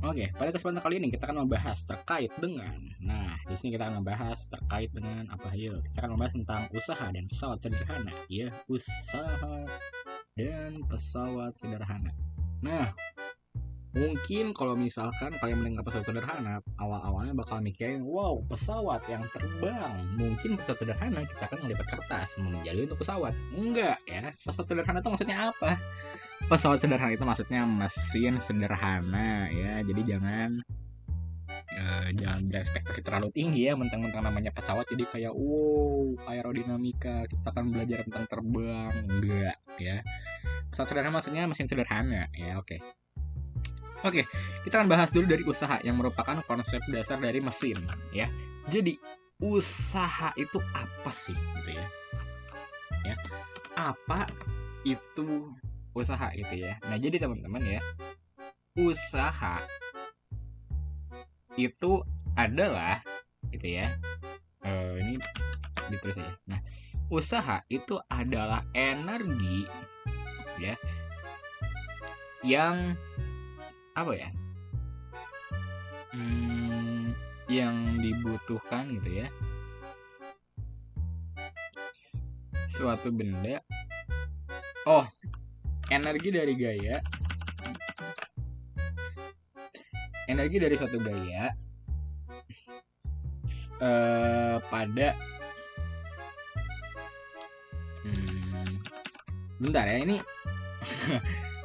Oke, pada kesempatan kali ini kita akan membahas terkait dengan, nah di sini kita akan membahas terkait dengan apa ya? Kita akan membahas tentang usaha dan pesawat sederhana, ya, usaha dan pesawat sederhana. Nah, mungkin kalau misalkan kalian mendengar pesawat sederhana, awal-awalnya bakal mikirin, wow, pesawat yang terbang. Mungkin pesawat sederhana kita akan melipat kertas menjadi untuk pesawat. Enggak ya, pesawat sederhana itu maksudnya apa? Pesawat sederhana itu maksudnya mesin sederhana ya. Jadi jangan berekspektasi terlalu tinggi ya, mentang-mentang namanya pesawat jadi kayak wow, aerodinamika, kita akan belajar tentang terbang. Enggak ya. Pesawat sederhana maksudnya mesin sederhana ya, oke. Oke, kita akan bahas dulu dari usaha yang merupakan konsep dasar dari mesin ya. Jadi, usaha itu apa sih gitu ya? Ya. Apa itu usaha itu ya? Nah, jadi teman-teman ya, usaha itu adalah gitu ya. Ini ditulis aja. Nah, usaha itu adalah energi ya yang apa ya? Yang dibutuhkan gitu ya. Suatu benda. Oh, energi dari gaya. Energi dari suatu gaya pada bentar ya, ini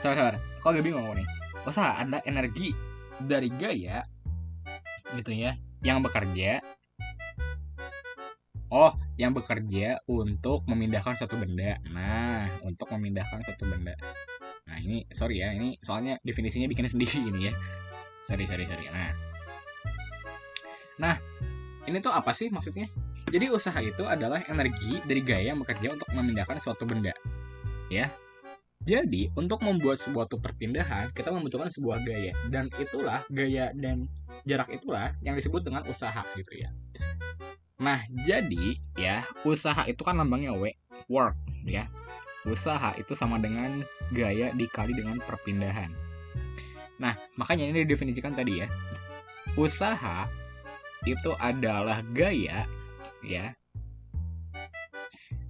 sabar. Kok agak bingung nih. Usaha ada energi dari gaya gitu ya, yang bekerja. Yang bekerja untuk memindahkan suatu benda. Nah, untuk memindahkan suatu benda. Nah, ini sorry ya, ini soalnya definisinya bikinnya sendiri ini ya. Sorry. Nah, ini tuh apa sih maksudnya? Jadi usaha itu adalah energi dari gaya yang bekerja untuk memindahkan suatu benda. Ya. Jadi, untuk membuat sebuah perpindahan, kita membutuhkan sebuah gaya. Dan itulah, gaya dan jarak itulah yang disebut dengan usaha gitu ya. Nah, jadi ya, usaha itu kan lambangnya W, work ya. Usaha itu sama dengan gaya dikali dengan perpindahan. Nah, makanya ini didefinisikan tadi ya. Usaha itu adalah gaya ya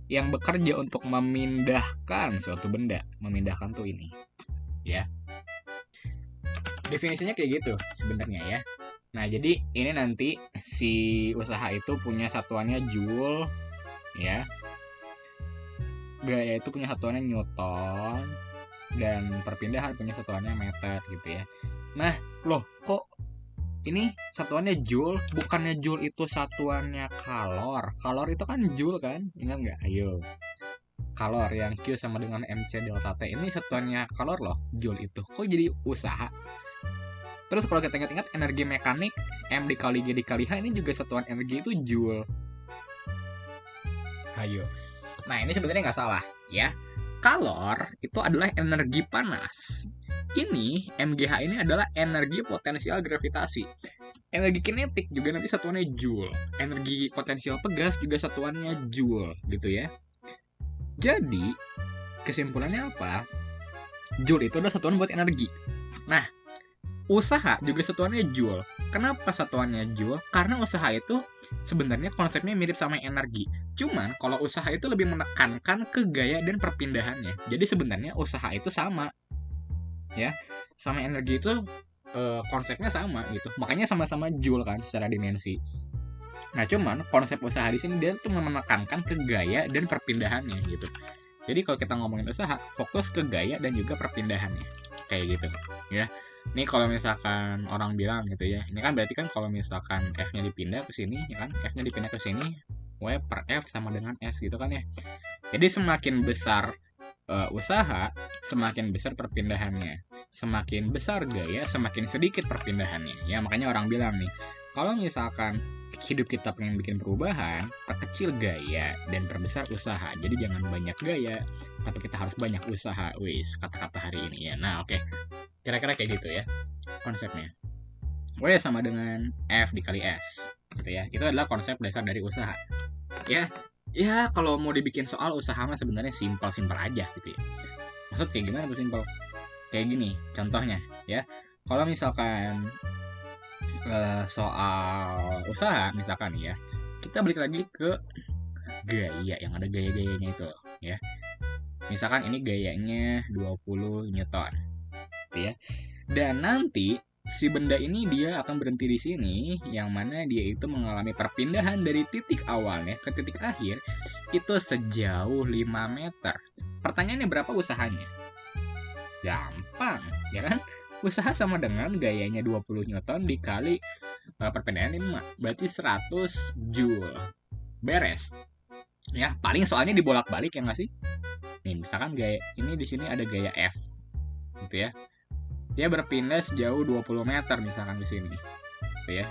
yang bekerja untuk memindahkan suatu benda. Memindahkan tuh ini ya. Definisinya kayak gitu sebenarnya ya. Nah, jadi ini nanti si usaha itu punya satuannya joule ya. Gaya itu punya satuannya newton dan perpindahan punya satuannya meter gitu ya. Nah, loh kok ini satuannya joule, bukannya joule itu satuannya kalor. Kalor itu kan joule kan? Ingat nggak? Ayo. Kalor yang Q sama dengan MC delta T. Ini satuannya kalor loh, joule itu. Kok jadi usaha? Terus kalau kita ingat-ingat energi mekanik, M dikali G dikali H, ini juga satuan energi itu joule. Ayo. Nah, ini sebenarnya nggak salah ya. Kalor itu adalah energi panas. Ini MGH ini adalah energi potensial gravitasi. Energi kinetik juga nanti satuannya joule. Energi potensial pegas juga satuannya joule gitu ya. Jadi, kesimpulannya apa? Joule itu adalah satuan buat energi. Nah, usaha juga satuannya joule. Kenapa satuannya joule? Karena usaha itu sebenarnya konsepnya mirip sama energi. Cuman kalau usaha itu lebih menekankan ke gaya dan perpindahannya. Jadi sebenarnya usaha itu sama. Ya, sama energi itu konsepnya sama gitu. Makanya sama-sama joule kan secara dimensi. Nah, cuman konsep usaha di sini dia tuh menekankan ke gaya dan perpindahannya gitu. Jadi kalau kita ngomongin usaha, fokus ke gaya dan juga perpindahannya. Kayak gitu, ya. Ini kalau misalkan orang bilang gitu ya, ini kan berarti kan kalau misalkan F-nya dipindah ke sini, ya kan, F-nya dipindah ke sini, W per F sama dengan S gitu kan ya. Jadi semakin besar usaha, semakin besar perpindahannya. Semakin besar gaya, semakin sedikit perpindahannya. Ya makanya orang bilang nih, kalau misalkan hidup kita pengen bikin perubahan, perkecil gaya dan perbesar usaha. Jadi jangan banyak gaya, tapi kita harus banyak usaha. Wis, kata-kata hari ini ya. Nah, oke. Kira-kira kayak gitu ya konsepnya. W sama dengan F dikali S gitu ya. Itu adalah konsep dasar dari usaha. Ya kalau mau dibikin soal usaha mah sebenarnya simpel aja gitu ya. Maksud kayak gimana tuh simpel? Kayak gini contohnya ya. kalau misalkan soal usaha misalkan ya, kita balik lagi ke gaya yang ada gaya-gayanya itu ya. Misalkan ini gayanya 20 Newton gitu ya. Dan nanti si benda ini dia akan berhenti di sini, yang mana dia itu mengalami perpindahan dari titik awalnya ke titik akhir itu sejauh 5 meter. Pertanyaannya berapa usahanya? Gampang, ya kan? Usaha sama dengan gayanya 20 Newton dikali perpindahan 5, berarti 100 Joule. Beres. Ya, paling soalnya dibolak-balik ya nggak sih? Nih, misalkan gaya ini di sini ada gaya F. Gitu ya. Dia berpindah sejauh 20 meter misalkan di sini. Gitu ya.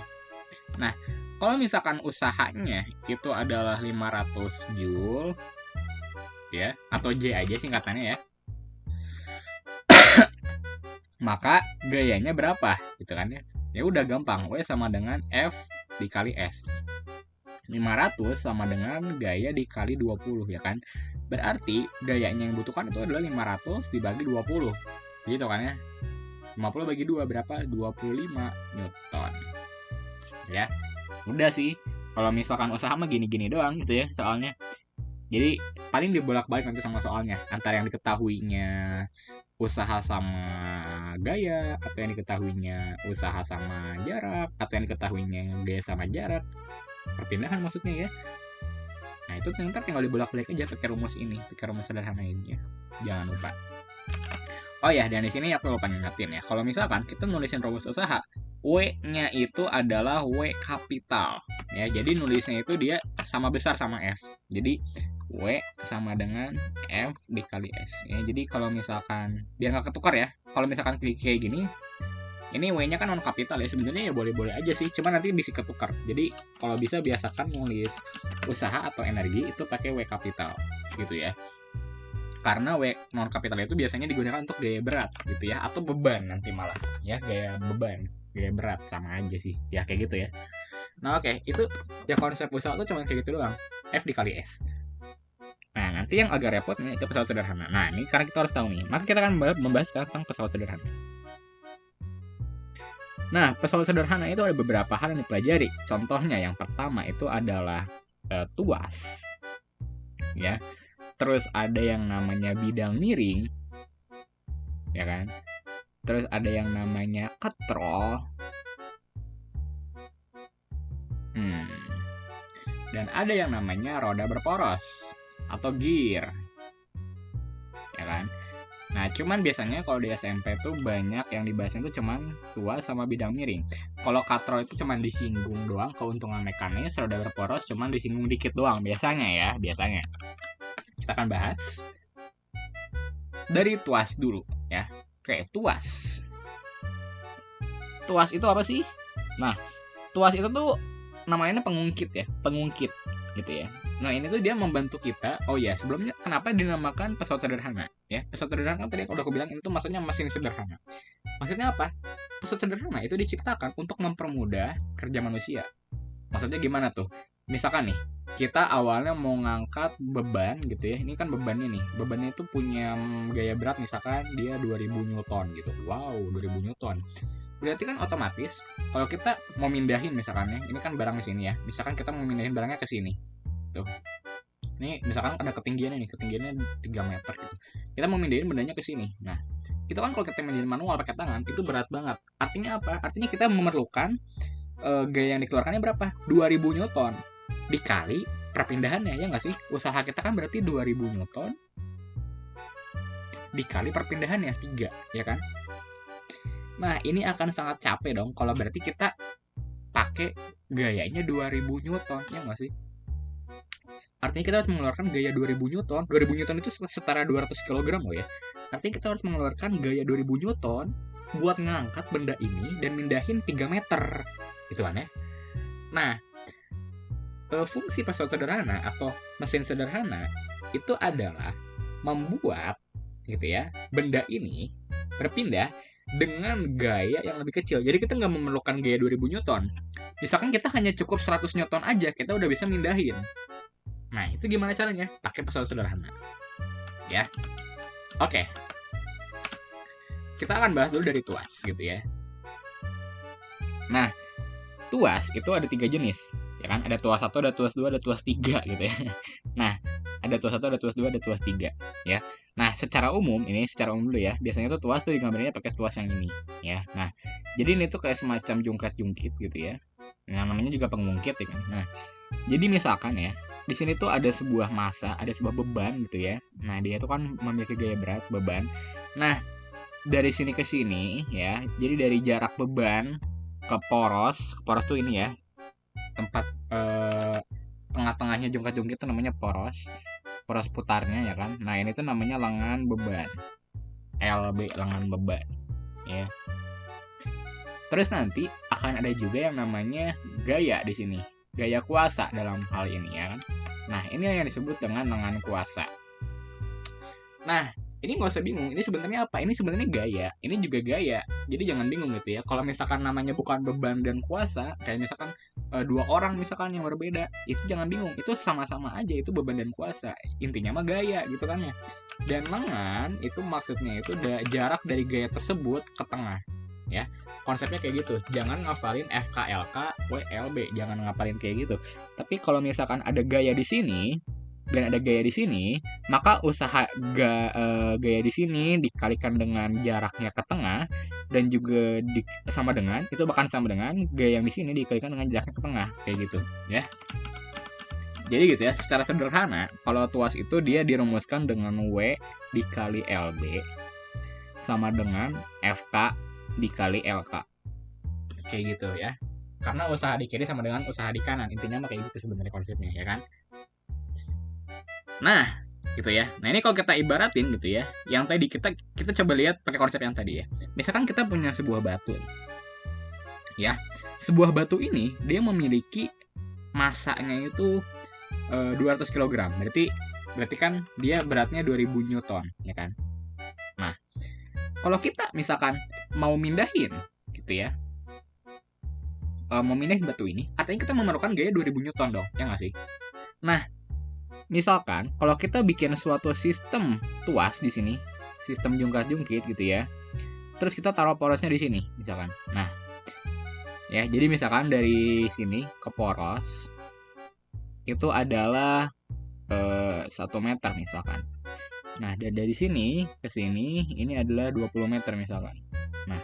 Nah, kalau misalkan usahanya itu adalah 500 Joule ya, atau J aja singkatannya ya. Maka gayanya berapa gitu kan ya? Ya udah gampang, W sama dengan F dikali S. 500 sama dengan gaya dikali 20 ya kan. Berarti gayanya yang dibutuhkan itu adalah 500 dibagi 20. Gitu kan ya. 50 bagi 2 berapa? 25 Newton. Ya. Udah sih. Kalau misalkan usaha mah gini-gini doang gitu ya soalnya. Jadi paling dibolak-balik nanti sama soalnya, antara yang diketahuinya usaha sama gaya, atau yang diketahuinya usaha sama jarak, atau yang diketahuinya gaya sama jarak, perpindahan maksudnya ya. Nah itu ntar tinggal dibolak-balik aja pakai rumus ini, pakai rumus sederhana ini ya, jangan lupa. Oh ya, dan di sini aku lupa ngingetin ya, kalau misalkan kita nulisin rumus usaha, W-nya itu adalah W kapital ya, jadi nulisnya itu dia sama besar sama F, jadi W sama dengan F dikali S ya. Jadi kalau misalkan biar nggak ketukar ya, kalau misalkan kayak gini, ini W-nya kan non kapital ya, sebenarnya ya boleh-boleh aja sih, cuma nanti bisa ketukar. Jadi kalau bisa biasakan nulis usaha atau energi itu pakai W kapital gitu ya. Karena W non kapital itu biasanya digunakan untuk gaya berat gitu ya, atau beban nanti malah ya, gaya beban, gaya berat sama aja sih ya, kayak gitu ya. Nah oke, itu ya konsep usaha tuh cuma kayak gitu doang, F dikali S. Nah, nanti yang agak repot nih itu pesawat sederhana. Nah, ini karena kita harus tahu nih, maka kita akan membahas tentang pesawat sederhana. Nah, pesawat sederhana itu ada beberapa hal yang dipelajari. Contohnya yang pertama itu adalah tuas. Ya. Terus ada yang namanya bidang miring. Ya kan? Terus ada yang namanya katrol. Dan ada yang namanya roda berporos atau gear, ya kan. Nah cuman biasanya kalau di SMP tuh banyak yang dibahasnya tuh cuman tuas sama bidang miring. Kalau katrol itu cuman disinggung doang, keuntungan mekanis. Roda berporos cuman disinggung dikit doang biasanya ya, biasanya. Kita akan bahas dari tuas dulu ya. Oke, tuas. Tuas itu apa sih? Nah, tuas itu tuh namanya pengungkit ya, pengungkit gitu ya. Nah ini tuh dia membantu kita. Oh ya, sebelumnya kenapa dinamakan pesawat sederhana ya? Pesawat sederhana tadi udah aku bilang itu maksudnya mesin sederhana. Maksudnya apa? Pesawat sederhana itu diciptakan untuk mempermudah kerja manusia. Maksudnya gimana tuh? Misalkan nih, kita awalnya mau ngangkat beban gitu ya. Ini kan bebannya nih. Bebannya itu punya gaya berat misalkan dia 2000 Newton gitu. Wow, 2000 Newton. Berarti kan otomatis kalau kita mau mindahin misalkan ya, ini kan barang di sini ya. Misalkan kita mau mindahin barangnya ke sini. Tuh. Ini misalkan ada ketinggiannya nih, ketinggiannya 3 meter gitu. Kita mau mindahin bendanya ke sini. Nah, itu kan kalau kita mindahin manual pakai tangan itu berat banget. Artinya apa? Artinya kita memerlukan gaya yang dikeluarkannya berapa? 2000 Newton dikali perpindahannya, ya nggak sih? Usaha kita kan berarti 2000 Newton dikali perpindahannya 3, ya kan? Nah, ini akan sangat capek dong kalau berarti kita pakai gayanya 2000 Newton, ya nggak sih? Artinya kita harus mengeluarkan gaya 2000 Newton. 2000 Newton itu setara 200 kg loh ya. Artinya kita harus mengeluarkan gaya 2000 Newton buat ngangkat benda ini dan mindahin 3 meter. Gitu kan ya. Nah, fungsi pesawat sederhana atau mesin sederhana itu adalah membuat gitu ya, benda ini berpindah dengan gaya yang lebih kecil. Jadi kita nggak memerlukan gaya 2000 Newton. Misalkan kita hanya cukup 100 Newton aja, kita udah bisa mindahin. Nah, itu gimana caranya? Pakai pesawat sederhana. Ya. Oke. Kita akan bahas dulu dari tuas gitu ya. Nah, tuas itu ada 3 jenis, ya kan? Ada tuas 1, ada tuas 2, ada tuas 3 gitu ya. Nah, ada tuas 1, ada tuas 2, ada tuas 3, ya. Nah, secara umum dulu ya. Biasanya tuh tuas tuh digambarnya pakai tuas yang ini, ya. Nah, jadi ini tuh kayak semacam jungkat-jungkit gitu ya. Nah, namanya juga pengungkit ya kan. Nah, jadi misalkan ya, di sini tuh ada sebuah massa, ada sebuah beban gitu ya. Nah, dia tuh kan memiliki gaya berat beban. Nah, dari sini ke sini ya. Jadi dari jarak beban ke poros tuh ini ya. Tempat tengah-tengahnya jungkat-jungkit itu namanya poros putarnya ya kan. Nah, ini tuh namanya lengan beban. LB, lengan beban ya. Terus nanti akan ada juga yang namanya gaya di sini. Gaya kuasa dalam hal ini ya kan. Nah, ini yang disebut dengan lengan kuasa. Nah, ini nggak usah bingung. Ini sebenarnya apa? Ini sebenarnya gaya. Ini juga gaya. Jadi jangan bingung gitu ya. Kalau misalkan namanya bukan beban dan kuasa, kayak misalkan dua orang misalkan yang berbeda, itu jangan bingung. Itu sama-sama aja itu beban dan kuasa. Intinya mah gaya gitu kan ya. Dan lengan itu maksudnya itu jarak dari gaya tersebut ke tengah. Ya, konsepnya kayak gitu. Jangan ngafalin FKLK, WLB, jangan ngafalin kayak gitu. Tapi kalau misalkan ada gaya di sini dan ada gaya di sini, maka usaha gaya di sini dikalikan dengan jaraknya ke tengah dan juga sama dengan gaya yang di sini dikalikan dengan jaraknya ke tengah, kayak gitu ya. Jadi gitu ya, secara sederhana kalau tuas itu dia dirumuskan dengan W dikali LB sama dengan FK dikali LK, kayak gitu ya. Karena usaha di kiri sama dengan usaha di kanan, intinya mah kayak gitu sebenarnya konsepnya ya kan. Nah, gitu ya. Nah, ini kalau kita ibaratin gitu ya. Yang tadi kita coba lihat pakai konsep yang tadi ya. Misalkan kita punya sebuah batu nih. Ya. Sebuah batu ini dia memiliki massanya itu 200 kg. Berarti kan dia beratnya 2000 Newton, ya kan? Nah, kalau kita misalkan mau mindahin gitu ya. Mau mindahin batu ini, artinya kita memerlukan gaya 2000 Newton dong, ya nggak sih? Nah, misalkan kalau kita bikin suatu sistem tuas di sini, sistem jungkat-jungkit gitu ya. Terus kita taruh porosnya di sini, misalkan. Nah, ya, jadi misalkan dari sini ke poros itu adalah 1 meter misalkan. Nah, dan dari sini ke sini ini adalah 20 meter misalkan. Nah,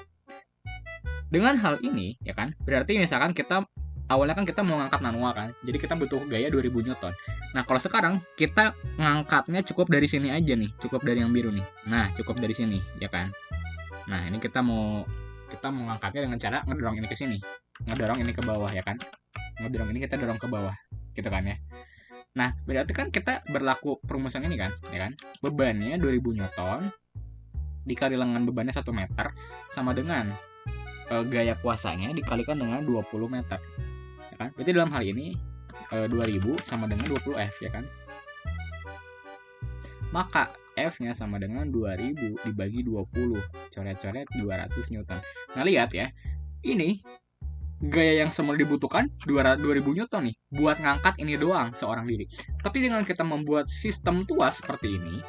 dengan hal ini ya kan, berarti misalkan kita awalnya kan kita mau ngangkat manual kan. Jadi kita butuh gaya 2000 Newton. Nah, kalau sekarang kita ngangkatnya cukup dari sini aja nih, cukup dari yang biru nih. Nah, cukup dari sini, ya kan? Nah, ini kita mau ngangkatnya dengan cara ngedorong ini ke sini. Ngedorong ini ke bawah ya kan? Ngedorong ini kita dorong ke bawah, gitu kan ya. Nah, berarti kan kita berlaku perumusan ini kan, ya kan? Bebannya 2000 Newton dikali lengan bebannya 1 meter sama dengan gaya kuasanya dikalikan dengan 20 meter. Ya kan? Berarti dalam hal ini 2000 sama dengan 20 F ya kan? Maka F-nya sama dengan 2000 dibagi 20. Coret-coret 200 Newton. Nah, lihat ya. Ini gaya yang semula dibutuhkan 2000 Newton nih buat ngangkat ini doang seorang diri. Tapi dengan kita membuat sistem tuas seperti ini,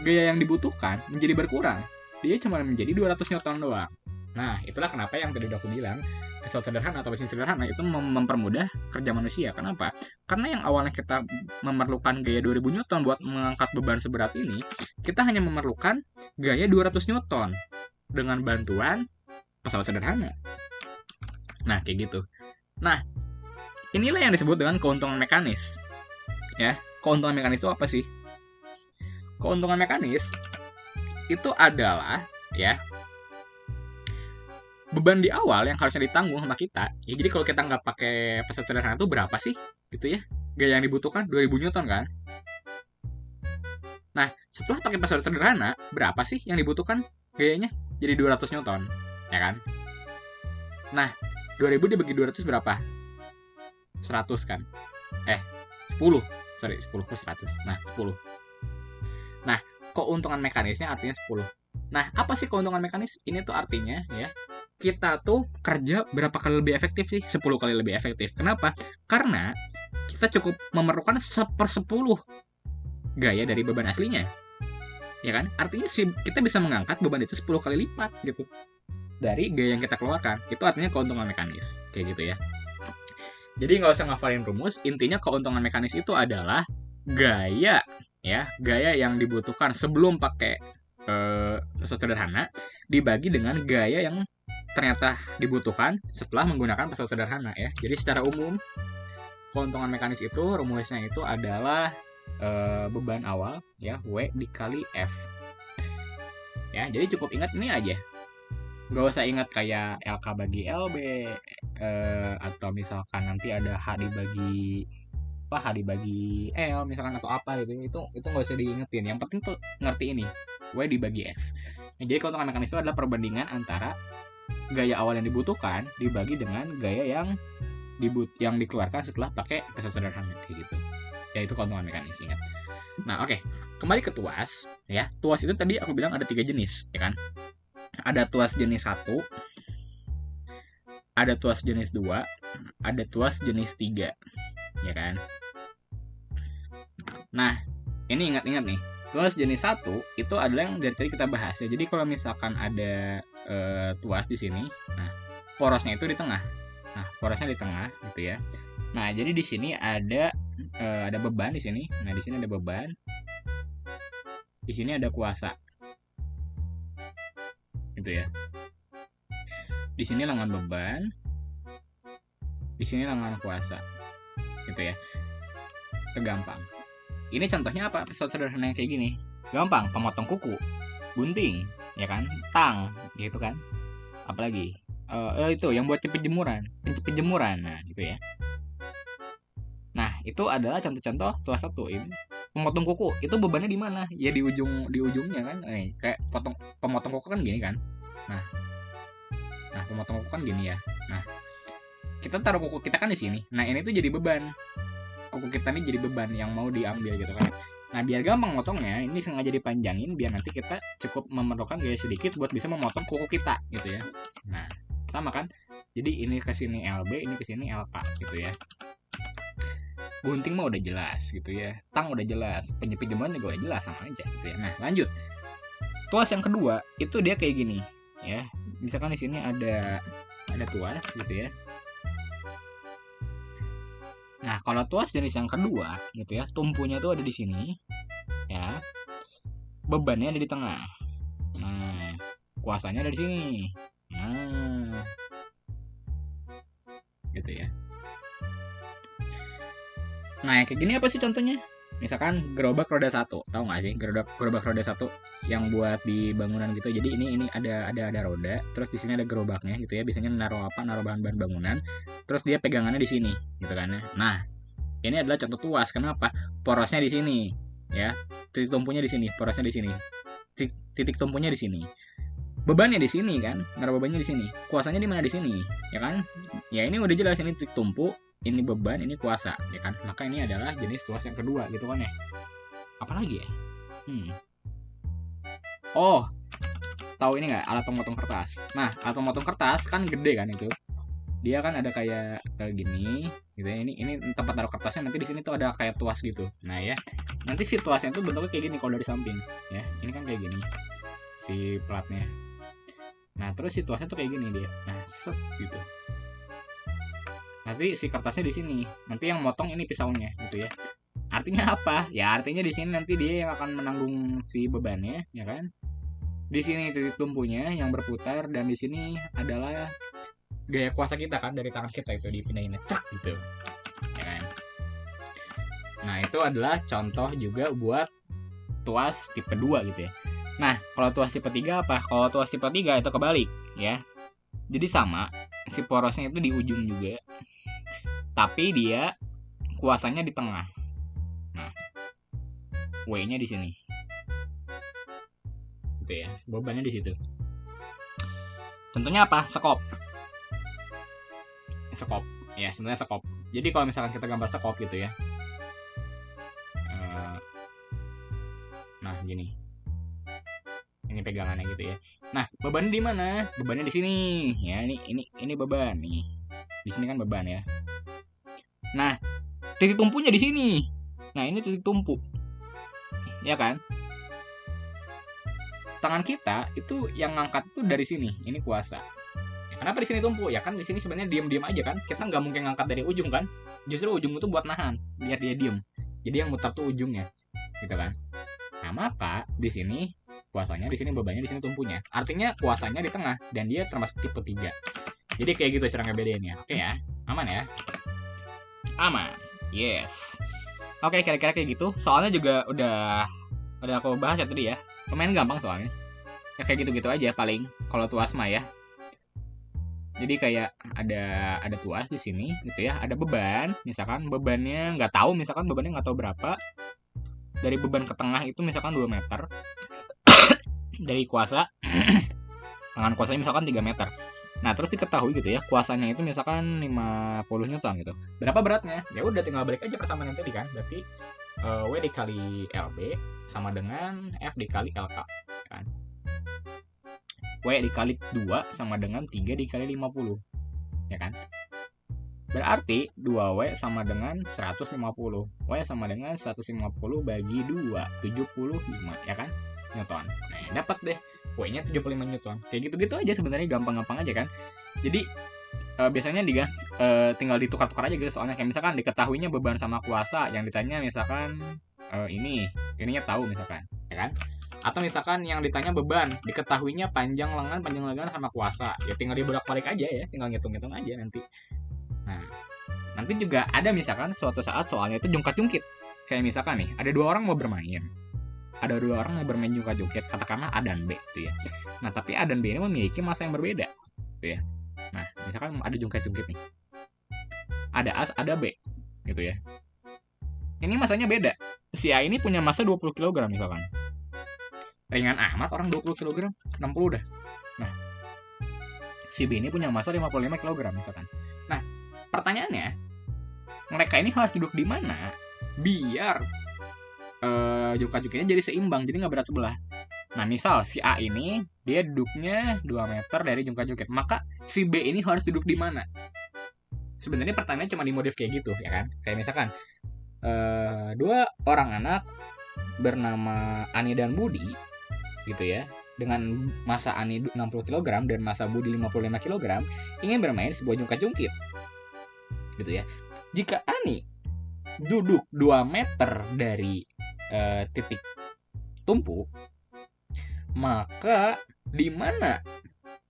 gaya yang dibutuhkan menjadi berkurang. Dia cuma menjadi 200 Newton doang. Nah, itulah kenapa yang tadi aku bilang pesawat sederhana atau mesin sederhana itu mempermudah kerja manusia. Kenapa? Karena yang awalnya kita memerlukan gaya 2000 Newton buat mengangkat beban seberat ini, kita hanya memerlukan gaya 200 Newton dengan bantuan pesawat sederhana. Nah, kayak gitu. Nah, inilah yang disebut dengan keuntungan mekanis. Ya, keuntungan mekanis itu apa sih? Keuntungan mekanis itu adalah ya beban di awal yang harusnya ditanggung sama kita. Ya, jadi kalau kita nggak pakai pesawat sederhana itu berapa sih? Gitu ya. Gaya yang dibutuhkan 2000 Newton kan? Nah, setelah pakai pesawat sederhana, berapa sih yang dibutuhkan gayanya? Jadi 200 Newton, ya kan? Nah, 2000 dibagi 200 berapa? 100 kan? 10. Sorry, 10 ke 100. Nah, 10. Nah, keuntungan mekanisnya artinya 10. Nah, apa sih keuntungan mekanis? Ini tuh artinya ya, kita tuh kerja berapa kali lebih efektif sih? 10 kali lebih efektif. Kenapa? Karena kita cukup memerlukan 1/10 gaya dari beban aslinya. Ya kan? Artinya sih kita bisa mengangkat beban itu 10 kali lipat gitu. dari gaya yang kita keluarkan. Itu artinya keuntungan mekanis, kayak gitu ya. Jadi nggak usah ngafalin rumus, intinya keuntungan mekanis itu adalah gaya, ya, gaya yang dibutuhkan sebelum pakai pesawat sederhana dibagi dengan gaya yang ternyata dibutuhkan setelah menggunakan pesawat sederhana, ya. Jadi secara umum keuntungan mekanis itu rumusnya itu adalah beban awal, ya, W dikali F. Ya, jadi cukup ingat ini aja. Nggak usah ingat kayak LK bagi LB, atau misalkan nanti ada H dibagi L misalkan, atau apa gitu. Itu nggak usah diingetin. Yang penting tuh ngerti ini, W dibagi F. Nah, jadi keuntungan mekanis itu adalah perbandingan antara gaya awal yang dibutuhkan dibagi dengan gaya yang dikeluarkan setelah pakai pesawat sederhana, kayak gitu. Ya, itu keuntungan mekanis, ingat. Nah, oke. Kembali ke tuas, ya. Tuas itu tadi aku bilang ada 3 jenis, ya kan? Ada tuas jenis 1, ada tuas jenis 2, ada tuas jenis 3, ya kan? Nah, ini ingat-ingat nih. Tuas jenis 1 itu adalah yang dari tadi kita bahas, ya. Jadi kalau misalkan ada tuas di sini, nah, porosnya itu di tengah. Nah, porosnya di tengah gitu ya. Nah, jadi di sini ada beban di sini. Nah, di sini ada beban. Di sini ada kuasa. Gitu ya. Di sini lengan beban. Di sini lengan kuasa. Gitu ya. Itu gampang. Ini contohnya apa? Pesawat sederhana yang kayak gini. Gampang, pemotong kuku, gunting, ya kan? Tang, gitu kan? Apalagi? Itu yang buat penjepit jemuran. Nah, gitu ya. Nah, itu adalah contoh-contoh tuas 1. Ini memotong kuku, itu bebannya di mana? Ya di ujungnya kan. Kayak pemotong kuku kan gini kan. Nah, pemotong kuku kan gini ya. Nah, kita taruh kuku kita kan di sini. Nah, ini tuh jadi beban. Kuku kita ini jadi beban yang mau diambil gitu kan. Nah, biar gampang motongnya, ini sengaja dipanjangin biar nanti kita cukup memerlukan gaya sedikit buat bisa memotong kuku kita gitu ya. Nah, sama kan? Jadi ini ke sini LB, ini ke sini LK gitu ya. Gunting mah udah jelas gitu ya. Tang udah jelas, penjepit jemuran juga udah jelas, sama aja gitu ya. Nah, lanjut. Tuas yang kedua itu dia kayak gini ya. Misalkan di sini ada tuas gitu ya. Nah, kalau tuas jenis yang kedua gitu ya, tumpunya tuh ada di sini ya. Bebannya ada di tengah. Nah, kuasanya ada di sini. Nah, gitu ya. Nah, yang kayak gini apa sih contohnya? Misalkan gerobak roda 1, tahu nggak sih gerobak roda 1 yang buat di bangunan gitu. Jadi ini ada roda, terus di sini ada gerobaknya gitu ya. Biasanya naruh bahan-bahan bangunan, terus dia pegangannya di sini gitu kan ya. Nah, ini adalah contoh tuas. Kenapa? Porosnya di sini ya. Titik tumpunya di sini, porosnya di sini. Titik tumpunya di sini. Bebannya di sini kan, naruh bebannya di sini. Kuasanya di mana? Di sini, ya kan? Ya, ini udah jelas, ini titik tumpu, ini beban, ini kuasa, ya kan? Maka ini adalah jenis tuas yang kedua gitu kan ya. Apalagi ya? Oh, tahu ini nggak, alat pemotong kertas? Nah, alat pemotong kertas kan gede kan itu. Dia kan ada kayak gini gitu ya. Ini tempat taruh kertasnya, nanti di sini tuh ada kayak tuas gitu. Nah, ya. Nanti si tuasnya tuh bentuknya kayak gini kalau dari samping, ya. Ini kan kayak gini si platnya. Nah, terus si tuasnya tuh kayak gini dia. Nah, set gitu. Nanti si kertasnya di sini. Nanti yang motong ini pisaunya gitu ya. Artinya apa? Ya, artinya di sini nanti dia yang akan menanggung si bebannya, ya kan? Di sini titik tumpunya yang berputar, dan di sini adalah gaya kuasa kita kan, dari tangan kita itu dipindahin cak gitu. Ya kan? Nah, itu adalah contoh juga buat tuas tipe 2 gitu ya. Nah, kalau tuas tipe 3 apa? Kalau tuas tipe 3 itu kebalik ya. Jadi sama, si porosnya itu di ujung juga. Tapi dia kuasanya di tengah. Nah, W-nya di sini. Gitu ya. Bebannya di situ. Contohnya apa? Sekop. Ya, contohnya sekop. Jadi kalau misalkan kita gambar sekop gitu ya. Nah, gini. Ini pegangannya gitu ya. Nah, bebannya di mana? Bebannya di sini. Ya, ini beban nih. Di sini kan beban ya. Nah, titik tumpunya di sini. Nah, ini titik tumpu. Ya kan? tangan kita itu yang ngangkat itu dari sini, ini kuasa. Kenapa di sini tumpuk? Ya kan di sini sebenarnya diam-diam aja kan. Kita nggak mungkin ngangkat dari ujung kan. Justru ujung itu buat nahan, biar dia diem. Jadi yang muter tuh ujungnya, gitu kan. Nah maka di sini kuasanya, di sini bebannya, di sini tumpunya. Artinya kuasanya di tengah dan dia termasuk tipe 3. Jadi kayak gitu cara ngebedainnya. Oke ya, aman ya. Aman. Yes. Oke, kira-kira kayak gitu. Soalnya juga udah aku bahas ya tadi ya. Lumayan gampang soalnya. Ya kayak gitu-gitu aja paling kalau tuas mah ya. Jadi kayak ada tuas di sini gitu ya, ada beban, misalkan bebannya nggak tahu, berapa. Dari beban ke tengah itu misalkan 2 meter. Dari kuasa tangan kuasanya misalkan 3 meter. Nah, terus diketahui gitu ya, kuasanya itu misalkan 50 Newton gitu. Berapa beratnya? Ya udah tinggal balik aja persamaan yang tadi kan. Berarti W dikali LB sama dengan F dikali LK kan. W dikali 2 sama dengan 3 dikali 50. Ya kan? Berarti 2W sama dengan 150. W sama dengan 150 bagi 2, 75 ya kan? Newton. Nah, dapat deh. W-nya 75 Newton. Kayak gitu-gitu aja sebenarnya, gampang-gampang aja kan. Jadi biasanya tinggal ditukar-tukar aja gitu, soalnya kayak misalkan diketahuinya beban sama kuasa, yang ditanya misalkan ininya tahu misalkan, ya kan? Atau misalkan yang ditanya beban, diketahuinya panjang lengan sama kuasa. Ya tinggal dibolak-balik aja ya, tinggal ngitung-ngitung aja nanti. Nah, nanti juga ada misalkan suatu saat soalnya itu jungkat-jungkit. Kayak misalkan nih, ada 2 orang mau bermain. Ada 2 orang mau bermain jungkat-jungkit, katakanlah A dan B gitu ya. Nah, tapi A dan B ini memiliki massa yang berbeda gitu ya. Nah, misalkan ada jungkat-jungkit nih. Ada A, ada B gitu ya. Ini massanya beda. Si A ini punya massa 20 kg misalkan. Ringan amat orang 20 kg, 60 dah. Nah, si B ini punya massa 55 kg misalkan. Nah, pertanyaannya, mereka ini harus duduk di mana biar jungkat-jungkitnya jadi seimbang, jadi nggak berat sebelah. Nah, misal si A ini dia duduknya 2 meter dari jungkat-jungkit, maka si B ini harus duduk di mana? Sebenarnya pertanyaannya cuma dimodif kayak gitu, ya kan? Kayak misalkan 2 orang anak bernama Ani dan Budi gitu ya, dengan massa Ani 60 kg dan massa Budi 55 kg, ingin bermain sebuah jungkat-jungkit gitu ya. Jika Ani duduk 2 meter dari titik tumpu, maka di mana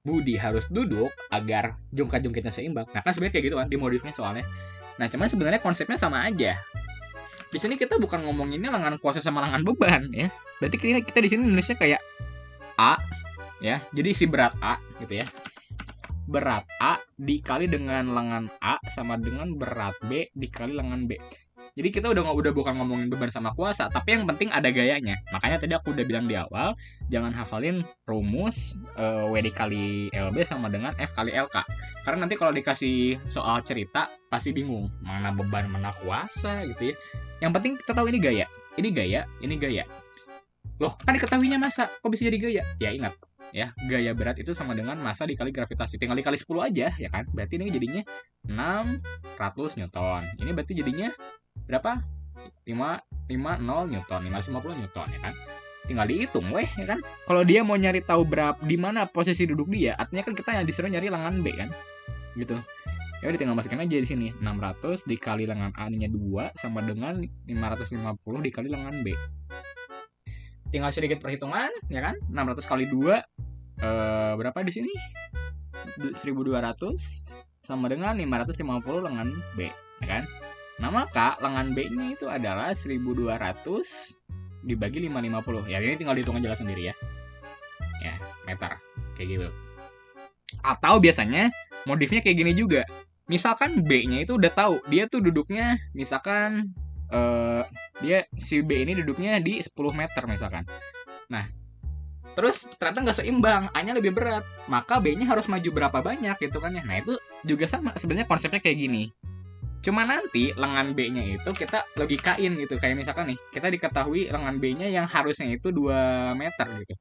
Budi harus duduk agar jungkat-jungkitnya seimbang? Nah, kan sebenarnya kayak gitu kan dimodifnya soalnya. Nah, cuman sebenarnya konsepnya sama aja. Di sini kita bukan ngomonginnya lengan kuasa sama lengan beban ya. Berarti kita di sini Indonesia kayak A ya. Jadi si berat A gitu ya. Berat A dikali dengan lengan A sama dengan berat B dikali lengan B. Jadi kita udah bukan ngomongin beban sama kuasa, tapi yang penting ada gayanya. Makanya tadi aku udah bilang di awal, jangan hafalin rumus W dikali LB sama dengan F kali LK. Karena nanti kalau dikasih soal cerita pasti bingung, mana beban mana kuasa gitu ya. Yang penting kita tahu ini gaya, ini gaya, ini gaya. Loh, kan diketahuinya massa, kok bisa jadi gaya? Ya ingat, ya gaya berat itu sama dengan massa dikali gravitasi. Tinggal dikali 10 aja ya kan. Berarti ini jadinya 600 Newton. Ini berarti jadinya berapa? 550 Newton, 550 Newton ya kan. Tinggal dihitung weh ya kan. Kalau dia mau nyari tahu berapa di mana posisi duduk dia, artinya kan kita yang disuruh nyari lengan B kan. Gitu. Ya udah tinggal masukin aja di sini. 600 dikali lengan A-nya 2 sama dengan 550 dikali lengan B. Tinggal sedikit perhitungan ya kan. 600 kali 2 berapa di sini? 1200 sama dengan 550 lengan B ya kan. Nah, maka lengan B-nya itu adalah 1200 dibagi 550. Ya, ini tinggal dihitung aja sendiri ya. Ya, meter. Kayak gitu. Atau biasanya modifnya kayak gini juga. Misalkan B-nya itu udah tahu, dia tuh duduknya misalkan si B ini duduknya di 10 meter misalkan. Nah, terus ternyata nggak seimbang, A-nya lebih berat. Maka B-nya harus maju berapa banyak gitu kan ya. Nah, itu juga sama. Sebenarnya konsepnya kayak gini. Cuma nanti lengan B-nya itu kita logikain gitu. Kayak misalkan nih, kita diketahui lengan B-nya yang harusnya itu 2 meter gitu.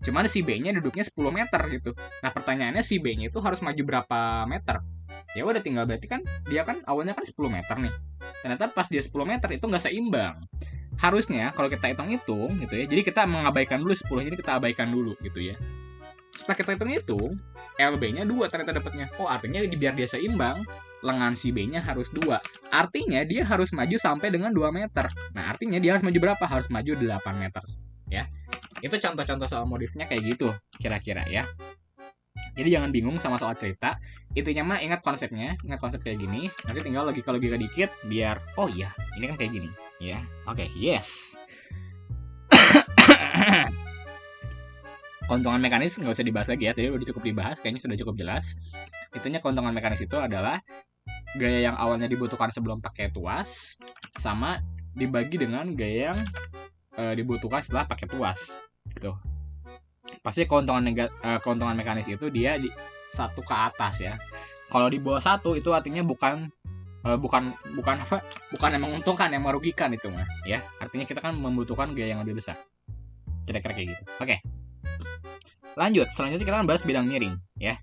Cuman si B-nya duduknya 10 meter gitu. Nah, pertanyaannya si B-nya itu harus maju berapa meter? Ya udah tinggal berarti kan dia kan awalnya kan 10 meter nih. Ternyata pas dia 10 meter itu nggak seimbang. harusnya kalau kita hitung-hitung gitu ya, jadi kita mengabaikan dulu 10, jadi kita abaikan dulu gitu ya. Setelah kita hitung-hitung, LB-nya 2 ternyata dapatnya. Oh, artinya biar dia seimbang, lengan si B-nya harus 2. Artinya dia harus maju sampai dengan 2 meter. Nah, artinya dia harus maju berapa? Harus maju 8 meter. Ya, itu contoh-contoh soal modifnya kayak gitu, kira-kira ya. Jadi jangan bingung sama soal cerita. Intinya mah ingat konsepnya, ingat konsep kayak gini. Nanti tinggal logika-logika dikit biar, oh iya, ini kan kayak gini. Ya, oke, yes. Keuntungan mekanis nggak usah dibahas lagi ya, tadi udah cukup dibahas, kayaknya sudah cukup jelas. Intinya keuntungan mekanis itu adalah gaya yang awalnya dibutuhkan sebelum pakai tuas, sama dibagi dengan gaya yang dibutuhkan setelah pakai tuas, gitu. Pasti keuntungan mekanis itu dia di 1 ke atas ya. Kalau di bawah 1 itu artinya bukan yang menguntungkan, yang merugikan itu mah ya. Artinya kita kan membutuhkan gaya yang lebih besar. Kira-kira kayak gitu. Oke. Lanjut, selanjutnya kita akan bahas bidang miring ya.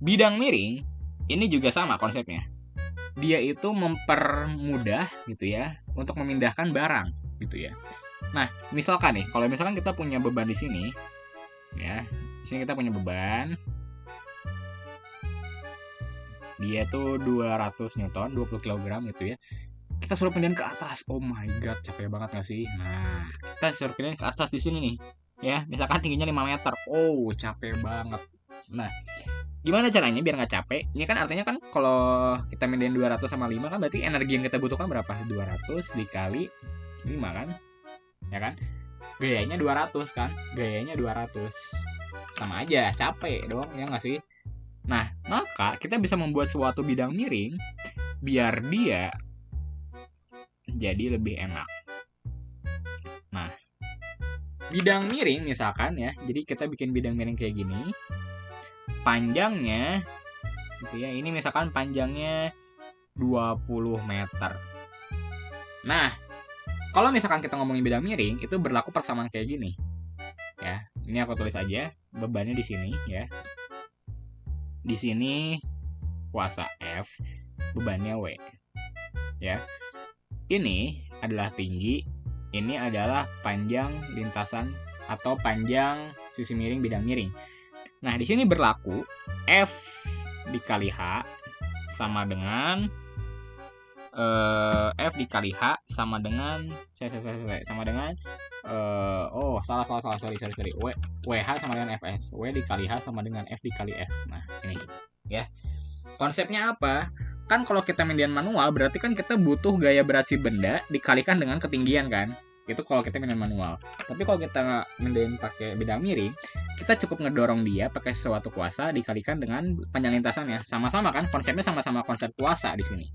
Bidang miring ini juga sama konsepnya. Dia itu mempermudah gitu ya untuk memindahkan barang gitu ya. Nah, misalkan nih, kalau misalkan kita punya beban di sini ya. Di sini kita punya beban. Dia tuh 200 Newton, 20 kg gitu ya. Kita suruh pindahin ke atas. Oh my god, capek banget gak sih? Nah, kita suruh pindahin ke atas di sini nih. Ya, misalkan tingginya 5 meter. Oh, capek banget. Nah, gimana caranya biar nggak capek? Ini kan artinya kan kalau kita mindahin 200 sama 5 kan berarti energi yang kita butuhkan berapa? 200 dikali 5 kan? Ya kan? Gayanya 200 kan? Gayanya 200. Sama aja, capek dong, ya nggak sih? Nah, maka kita bisa membuat suatu bidang miring biar dia jadi lebih enak. Nah, bidang miring misalkan ya, jadi kita bikin bidang miring kayak gini. Panjangnya gitu ya, ini misalkan panjangnya 20 meter. Nah, kalau misalkan kita ngomongin bidang miring, itu berlaku persamaan kayak gini. Ya, ini aku tulis aja bebannya di sini ya. Di sini kuasa F, bebannya W. Ya. Ini adalah tinggi, ini adalah panjang lintasan atau panjang sisi miring bidang miring. Nah, di sini berlaku F dikali H sama dengan F dikali H sama dengan sorry. WH sama dengan Fs. W dikali H sama dengan F dikali S. Nah, ini ya. Konsepnya apa? Kan kalau kita mindahin manual berarti kan kita butuh gaya berat si benda dikalikan dengan ketinggian kan. Itu kalau kita mindahin manual. Tapi kalau kita mindahin pakai bidang miring, kita cukup ngedorong dia pakai suatu kuasa dikalikan dengan panjang lintasannya. Sama-sama kan, konsepnya sama-sama konsep kuasa di sini.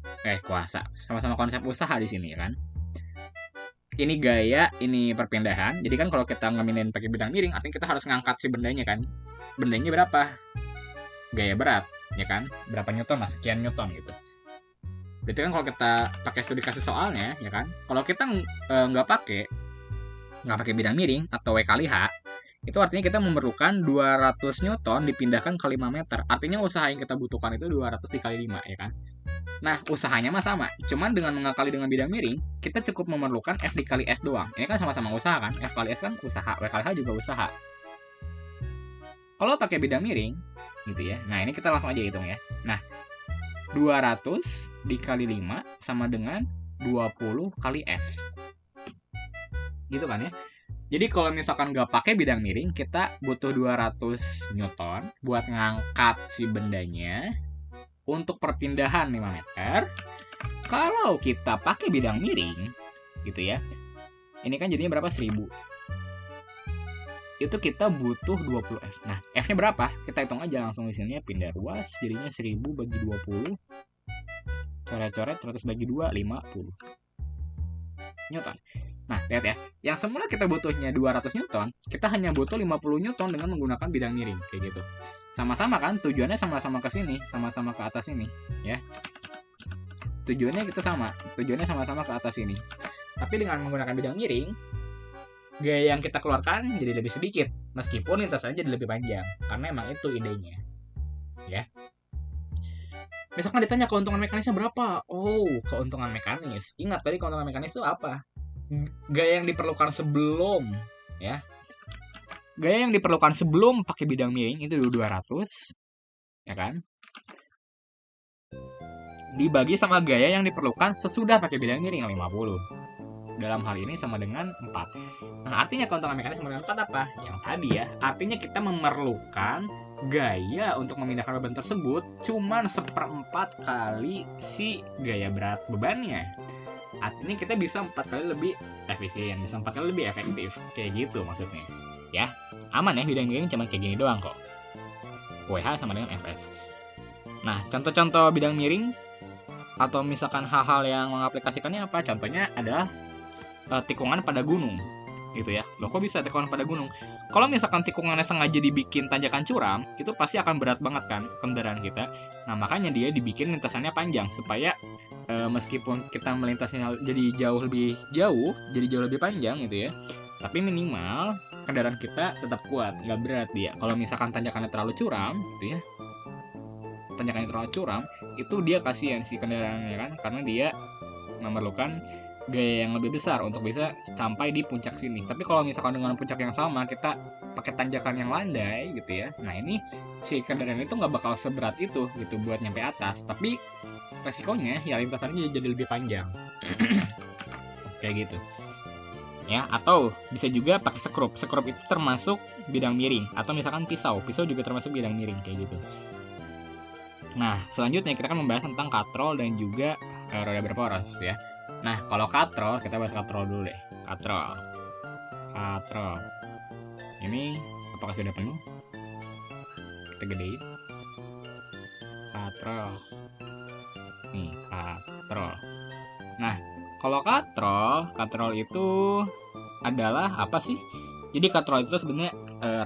Sama-sama konsep usaha di sini kan. Ini gaya, ini perpindahan. Jadi kan kalau kita ngemindahin pakai bidang miring, artinya kita harus ngangkat si bendanya kan. Bendanya berapa? Gaya berat, ya kan? Berapa newton lah, sekian newton gitu. Berarti kan kalau kita pakai studi kasus soalnya, ya kan? Kalau kita nggak pakai bidang miring atau W kali H, itu artinya kita memerlukan 200 Newton dipindahkan ke 5 meter. Artinya usaha yang kita butuhkan itu 200 dikali 5, ya kan? Nah, usahanya mah sama. Cuman dengan mengakali dengan bidang miring, kita cukup memerlukan F dikali S doang. Ini kan sama-sama usaha kan? F kali S kan usaha, W kali H juga usaha. Kalau pakai bidang miring, gitu ya. Nah, ini kita langsung aja hitung ya. Nah, 200 dikali 5 sama dengan 20 kali F. Gitu kan ya. Jadi kalau misalkan nggak pakai bidang miring, kita butuh 200 Newton buat ngangkat si bendanya untuk perpindahan 5 meter. Kalau kita pakai bidang miring, gitu ya. Ini kan jadinya berapa? 1000. Itu kita butuh 20 F. Nah, F-nya berapa? Kita hitung aja langsung di sini ya, pindah ruas, jadinya 1000 bagi 20. Coret-coret 100 bagi 2, 50 Newton. Nah, lihat ya. Yang semula kita butuhnya 200 Newton, kita hanya butuh 50 Newton dengan menggunakan bidang miring kayak gitu. Sama-sama kan, tujuannya sama-sama ke sini, sama-sama ke atas ini, ya. Tujuannya kita sama, tujuannya sama-sama ke atas ini. Tapi dengan menggunakan bidang miring, gaya yang kita keluarkan jadi lebih sedikit, meskipun lintasannya jadi lebih panjang, karena emang itu idenya, ya. Misalkan ditanya keuntungan mekanisnya berapa? Oh, keuntungan mekanis. Ingat tadi keuntungan mekanis itu apa? gaya yang diperlukan sebelum ya. Gaya yang diperlukan sebelum pakai bidang miring itu 200, ya kan? Dibagi sama gaya yang diperlukan sesudah pakai bidang miring 50. Dalam hal ini sama dengan 4. Nah, artinya keuntungan mekanis sama dengan 4 apa? Yang tadi ya, artinya kita memerlukan gaya untuk memindahkan beban tersebut cuman 1/4 kali si gaya berat bebannya. Artinya kita bisa 4 kali lebih efisien, bisa 4 kali lebih efektif. Kayak gitu maksudnya. Ya, aman ya, bidang miring cuma kayak gini doang kok. WH sama dengan Fs. Nah, contoh-contoh bidang miring atau misalkan hal-hal yang mengaplikasikannya apa? Contohnya adalah tikungan pada gunung, gitu ya. Loh, kok bisa tikungan pada gunung? Kalau misalkan tikungannya sengaja dibikin tanjakan curam, itu pasti akan berat banget kan kendaraan kita. Nah, makanya dia dibikin lintasannya panjang supaya meskipun kita melintasnya jadi jauh lebih panjang gitu ya, tapi minimal kendaraan kita tetap kuat, nggak berat dia. Kalau misalkan tanjakannya terlalu curam, gitu ya, itu dia kasihan si kendaraannya kan, karena dia memerlukan gaya yang lebih besar untuk bisa sampai di puncak sini. Tapi kalau misalkan dengan puncak yang sama kita pakai tanjakan yang landai gitu ya, nah ini si kendaraan itu nggak bakal seberat itu gitu buat nyampe atas. Tapi resikonya ya lintasannya jadi lebih panjang. Kayak gitu. Ya, atau bisa juga pakai sekrup. Sekrup itu termasuk bidang miring, atau misalkan pisau juga termasuk bidang miring kayak gitu. Nah, selanjutnya kita akan membahas tentang katrol dan juga roda berporos ya. Nah, kalau katrol, kita bahas katrol dulu deh. Katrol. Ini apakah sudah penuh? Kita gedein. Katrol. Nih, katrol. Nah, kalau katrol itu adalah apa sih? Jadi katrol itu sebenarnya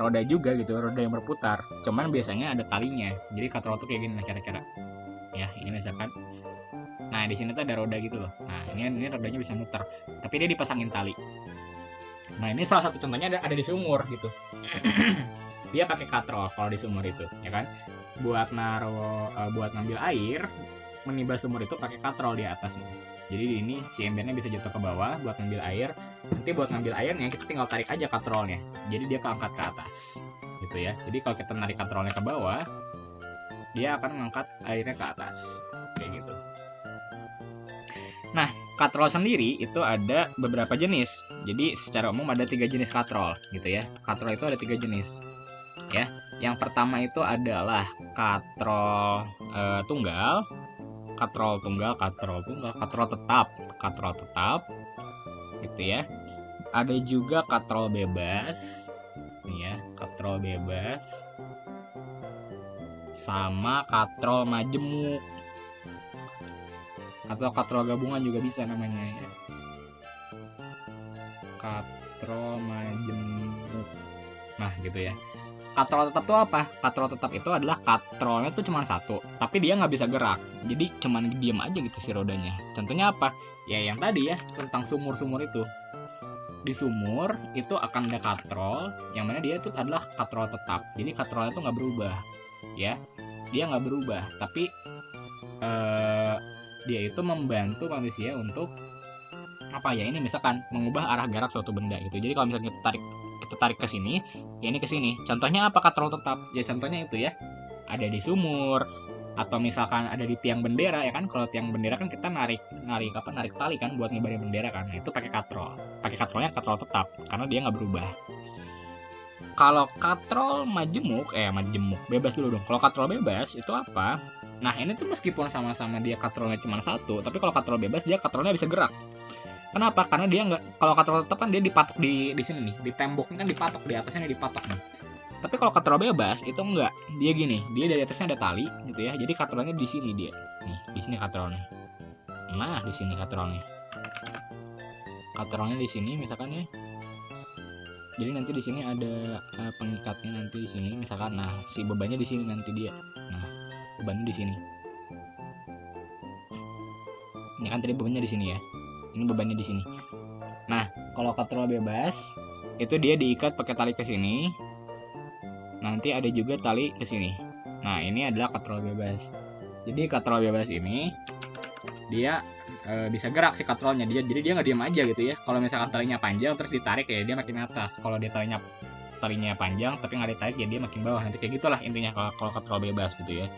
roda juga gitu, roda yang berputar. Cuman biasanya ada talinya. Jadi katrol itu kayak gini nah kira-kira. Ya, ini misalkan. Nah, di sini tuh ada roda gitu loh. Nah, ini rodanya bisa muter. Tapi dia dipasangin tali. Nah, ini salah satu contohnya ada di sumur gitu. Dia pakai katrol kalau di sumur itu, ya kan? Buat ngambil air, menimba sumur itu pakai katrol di atasnya. Jadi ini si embernya bisa jatuh ke bawah buat ngambil air. Nanti buat ngambil airnya kita tinggal tarik aja katrolnya. Jadi dia keangkat ke atas. Gitu ya. Jadi kalau kita narik katrolnya ke bawah, dia akan mengangkat airnya ke atas. Kayak gitu. Nah, katrol sendiri itu ada beberapa jenis. Jadi secara umum ada 3 jenis katrol gitu ya. Katrol itu ada 3 jenis. Ya. Yang pertama itu adalah katrol tunggal, katrol tetap gitu ya. Ada juga katrol bebas nih ya, katrol bebas sama katrol majemuk atau katrol gabungan juga bisa namanya ya. Katrol majemuk. Nah, gitu ya. Katrol tetap itu apa? Katrol tetap itu adalah katrolnya tuh cuma satu, tapi dia nggak bisa gerak. Jadi cuman diem aja gitu si rodanya. Contohnya apa? Ya yang tadi ya, tentang sumur-sumur itu. Di sumur itu akan ada katrol, yang mana dia itu adalah katrol tetap. Jadi katrolnya tuh nggak berubah, ya. Dia nggak berubah, tapi dia itu membantu manusia untuk apa ya? Ini misalkan mengubah arah gerak suatu benda gitu. Jadi kalau misalnya kita tarik ke sini, ya ini ke sini. Contohnya apa katrol tetap? Ya contohnya itu ya. Ada di sumur atau misalkan ada di tiang bendera ya kan. Kalau tiang bendera kan kita narik tali kan buat ngibarin bendera kan. Nah, itu pakai katrol. Pakai katrolnya katrol tetap karena dia nggak berubah. Kalau katrol majemuk bebas dulu dong. Kalau katrol bebas itu apa? Nah, ini tuh meskipun sama-sama dia katrolnya cuma satu, tapi kalau katrol bebas dia katrolnya bisa gerak. Kenapa? Karena dia nggak, kalau katrol tetap kan dia dipatok di sini nih, di temboknya kan dipatok, di atasnya dipatok nih. Tapi kalau katrol bebas itu enggak, dia gini, dia dari atasnya ada tali gitu ya. Jadi katrolnya di sini dia, nih di sini katrolnya. Nah di sini katrolnya di sini misalkan ya. Jadi nanti di sini ada pengikatnya nanti di sini misalkan. Nah si bebannya di sini nanti dia. Nah bebannya di sini. Ini kan tadi bebannya di sini ya. Ini bebannya di sini. Nah, kalau katrol bebas itu dia diikat pakai tali ke sini. Nanti ada juga tali ke sini. Nah, ini adalah katrol bebas. Jadi katrol bebas ini dia bisa gerak si katrolnya dia, jadi dia nggak diam aja gitu ya. Kalau misalkan talinya panjang terus ditarik ya dia makin atas, kalau dia talinya panjang tapi nggak ditarik ya dia makin bawah, nanti kayak gitulah intinya kalau katrol bebas gitu ya.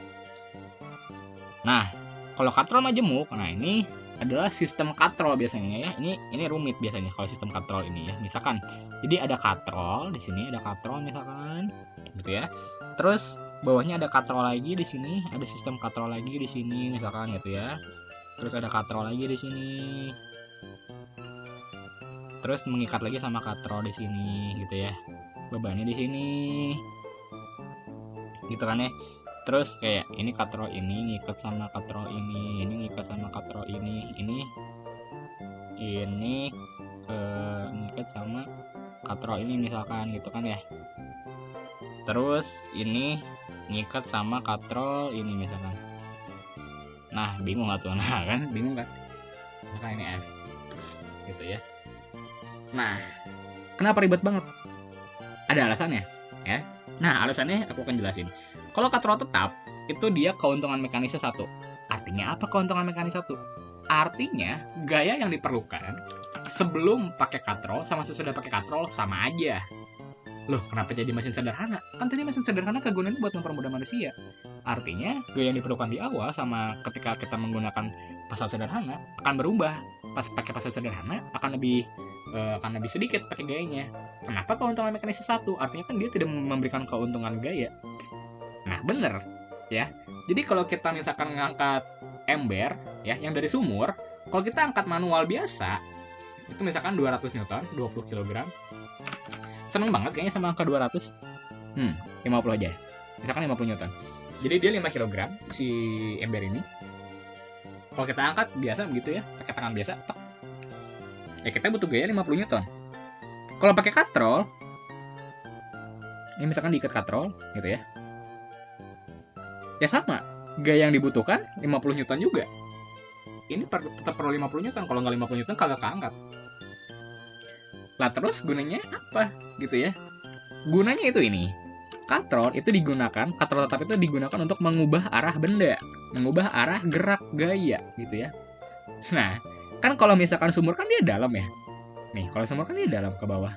Nah kalau katrol majemuk, nah ini adalah sistem katrol biasanya ya. Ini rumit biasanya kalau sistem katrol ini ya. Misalkan jadi ada katrol di sini, ada katrol misalkan gitu ya. Terus bawahnya ada katrol lagi di sini, ada sistem katrol lagi di sini misalkan gitu ya. Terus ada katrol lagi di sini. Terus mengikat lagi sama katrol di sini gitu ya. Bebannya di sini. Gitu kan ya. Terus kayak ini katrol ini ngikat sama katrol ini ngikat sama katrol ini ngikat sama katrol ini misalkan gitu kan ya. Terus ini ngikat sama katrol ini misalkan. Nah bingung gak tuh? Nah kan bingung kan? Maka ini F gitu ya. Nah kenapa ribet banget? Ada alasannya ya. Nah alasannya aku akan jelasin. Kalau katrol tetap itu dia keuntungan mekanisnya 1. Artinya apa keuntungan mekanis 1? Artinya gaya yang diperlukan sebelum pakai katrol sama sesudah pakai katrol sama aja. Loh, kenapa jadi mesin sederhana? Kan tadi mesin sederhana kegunaannya buat mempermudah manusia. Artinya, gaya yang diperlukan di awal sama ketika kita menggunakan pasal sederhana akan berubah. Pas pakai pasal sederhana akan lebih sedikit pakai gayanya. Kenapa keuntungan mekanisnya 1? Artinya kan dia tidak memberikan keuntungan gaya. Nah, bener ya. Jadi kalau kita misalkan ngangkat ember ya yang dari sumur, kalau kita angkat manual biasa itu misalkan 200 Newton, 20 kg. Seneng banget kayaknya sama angka 200. 50 aja. Misalkan 50 Newton. Jadi dia 5 kg si ember ini. Kalau kita angkat biasa begitu ya, pakai tangan biasa, tok. Ya kita butuh gaya 50 Newton. Kalau pakai katrol, ini misalkan diikat katrol gitu ya. Ya sama, gaya yang dibutuhkan 50 Newton juga. Ini tetap perlu 50 Newton, kalau nggak 50 Newton kagak keangkat. Lah terus gunanya apa gitu ya? Gunanya itu ini. Katrol itu digunakan, katrol tetap itu digunakan untuk mengubah arah benda, mengubah arah gerak gaya gitu ya. Nah, kan kalau misalkan sumur kan dia dalam ya. Nih, kalau sumur kan dia dalam ke bawah.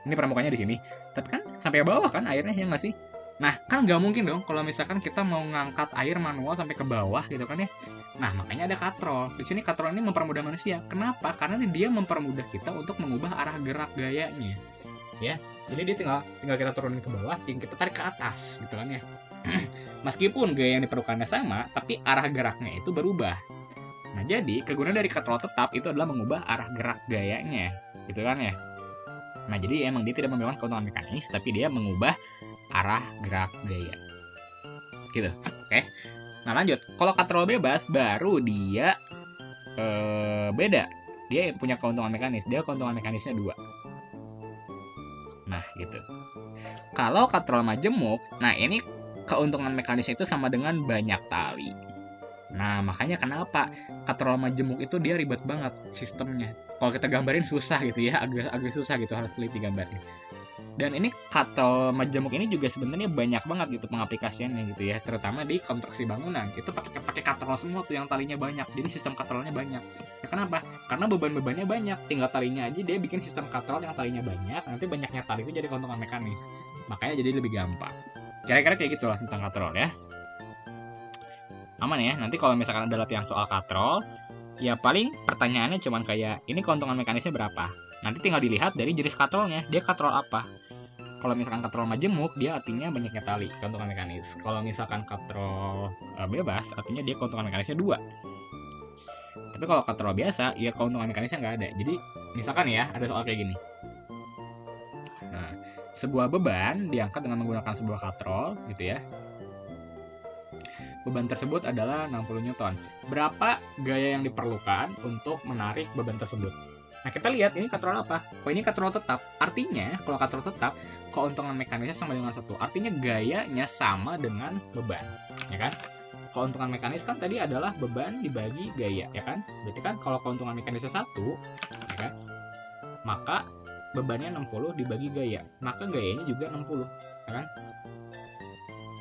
Ini permukaannya di sini. Tapi kan sampai bawah kan airnya ya nggak sih? Nah, kan nggak mungkin dong kalau misalkan kita mau ngangkat air manual sampai ke bawah gitu kan ya. Nah, makanya ada katrol. Di sini katrol ini mempermudah manusia. Kenapa? Karena dia mempermudah kita untuk mengubah arah gerak gayanya. Ya, jadi dia tinggal kita turunin ke bawah, tinggal kita tarik ke atas gitu kan ya. Meskipun gaya yang diperlukannya sama, tapi arah geraknya itu berubah. Nah, jadi kegunaan dari katrol tetap itu adalah mengubah arah gerak gayanya, gitu kan ya. Nah, jadi emang dia tidak memberikan keuntungan mekanis, tapi dia mengubah arah gerak gaya. Gitu, oke? Nah, lanjut. Kalau katrol bebas, baru dia beda. Dia punya keuntungan mekanis. Dia keuntungan mekanisnya 2. Nah, gitu. Kalau katrol majemuk, nah ini keuntungan mekanisnya itu sama dengan banyak tali. Nah, makanya kenapa katrol majemuk itu dia ribet banget sistemnya. Kalau kita gambarin susah gitu ya, agak susah gitu, harus teliti gambarnya. Dan ini katrol majemuk ini juga sebenarnya banyak banget gitu pengaplikasiannya gitu ya, terutama di konstruksi bangunan. Itu pakai katrol semua tuh yang talinya banyak. Jadi sistem katrolnya banyak. Ya kenapa? Karena beban-bebannya banyak. Tinggal talinya aja dia bikin sistem katrol yang talinya banyak, nanti banyaknya tali itu jadi keuntungan mekanis. Makanya jadi lebih gampang. Kira-kira kayak gitu lah tentang katrol ya. Aman ya. Nanti kalau misalkan ada latihan soal katrol, ya paling pertanyaannya cuman kayak ini keuntungan mekanisnya berapa. Nanti tinggal dilihat dari jenis katrolnya, dia katrol apa. Kalau misalkan katrol majemuk, dia artinya banyaknya tali, keuntungan mekanis. Kalau misalkan katrol bebas, artinya dia keuntungan mekanisnya 2. Tapi kalau katrol biasa, ya keuntungan mekanisnya nggak ada. Jadi, misalkan ya, ada soal kayak gini. Nah, sebuah beban diangkat dengan menggunakan sebuah katrol, gitu ya. Beban tersebut adalah 60 Newton. Berapa gaya yang diperlukan untuk menarik beban tersebut? Nah, kita lihat ini katrol apa? Oh, ini katrol tetap. Artinya, kalau katrol tetap, keuntungan mekanisnya sama dengan 1. Artinya gayanya sama dengan beban, ya kan? Keuntungan mekanis kan tadi adalah beban dibagi gaya, ya kan? Berarti kan kalau keuntungan mekanisnya 1, ya kan? Maka bebannya 60 dibagi gaya. Maka gayanya juga 60, ya kan?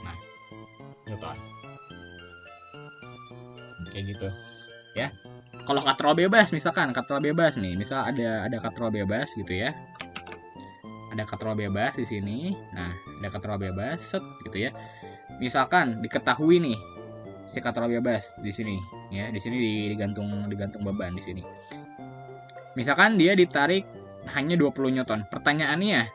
Nah, Newton. Kayak gitu, ya. kalau katrol bebas, misalkan katrol bebas nih, misal ada katrol bebas gitu ya. Ada katrol bebas di sini. Nah, ada katrol bebas set gitu ya. Misalkan diketahui nih si katrol bebas di sini ya, di sini digantung beban di sini. Misalkan dia ditarik hanya 20 Newton. Pertanyaannya,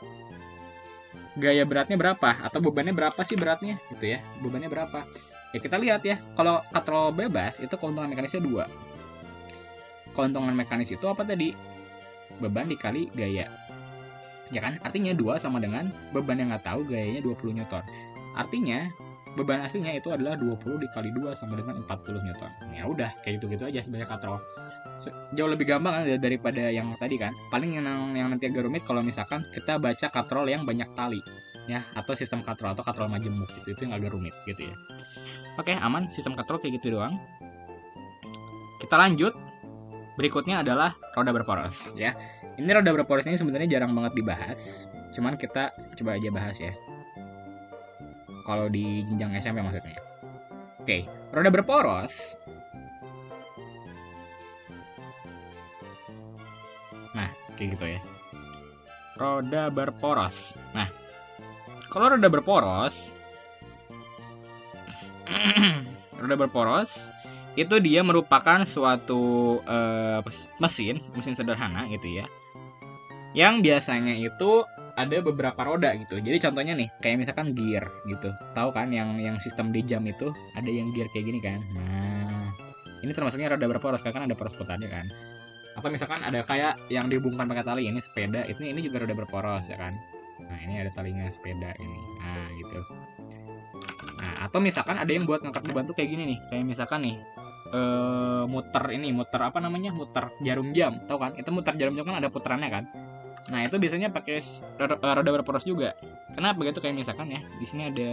gaya beratnya berapa atau bebannya berapa sih beratnya gitu ya. Bebannya berapa? Ya kita lihat ya. Kalau katrol bebas itu keuntungan mekanisnya 2. Keuntungan mekanis itu apa tadi? Beban dikali gaya. Ya kan? Artinya 2 sama dengan beban yang nggak tahu gayanya 20 Newton. Artinya beban aslinya itu adalah 20 dikali 2 sama dengan 40 Newton. Ya udah, kayak gitu-gitu aja sebenarnya katrol. Jauh lebih gampang kan daripada yang tadi kan. Paling yang nanti agak rumit kalau misalkan kita baca katrol yang banyak tali ya, atau sistem katrol atau katrol majemuk gitu. Itu yang agak rumit gitu ya. Oke, aman, sistem katrol kayak gitu doang. Kita lanjut. Berikutnya adalah roda berporos ya. Ini roda berporos ini sebenarnya jarang banget dibahas. Cuman kita coba aja bahas ya. Kalau di jenjang SMP maksudnya. Oke, roda berporos. Nah, kayak gitu ya. Roda berporos. Nah, kalau roda berporos roda berporos itu dia merupakan suatu mesin sederhana gitu ya. Yang biasanya itu ada beberapa roda gitu. Jadi contohnya nih, kayak misalkan gear gitu. Tahu kan yang sistem di jam itu ada yang gear kayak gini kan. Nah, ini termasuknya roda berporos kan ada poros putarnya kan. Atau misalkan ada kayak yang dihubungkan pakai tali, ini sepeda, ini juga roda berporos ya kan. Nah, ini ada talinya sepeda ini. Nah, gitu. Nah, atau misalkan ada yang buat ngangkat beban tuh kayak gini nih. Kayak misalkan nih muter apa namanya, muter jarum jam, tahu kan? Itu muter jarum jam kan ada putarannya kan. Nah, itu biasanya pakai roda berporos juga. Kenapa gitu? Kayak misalkan ya, di sini ada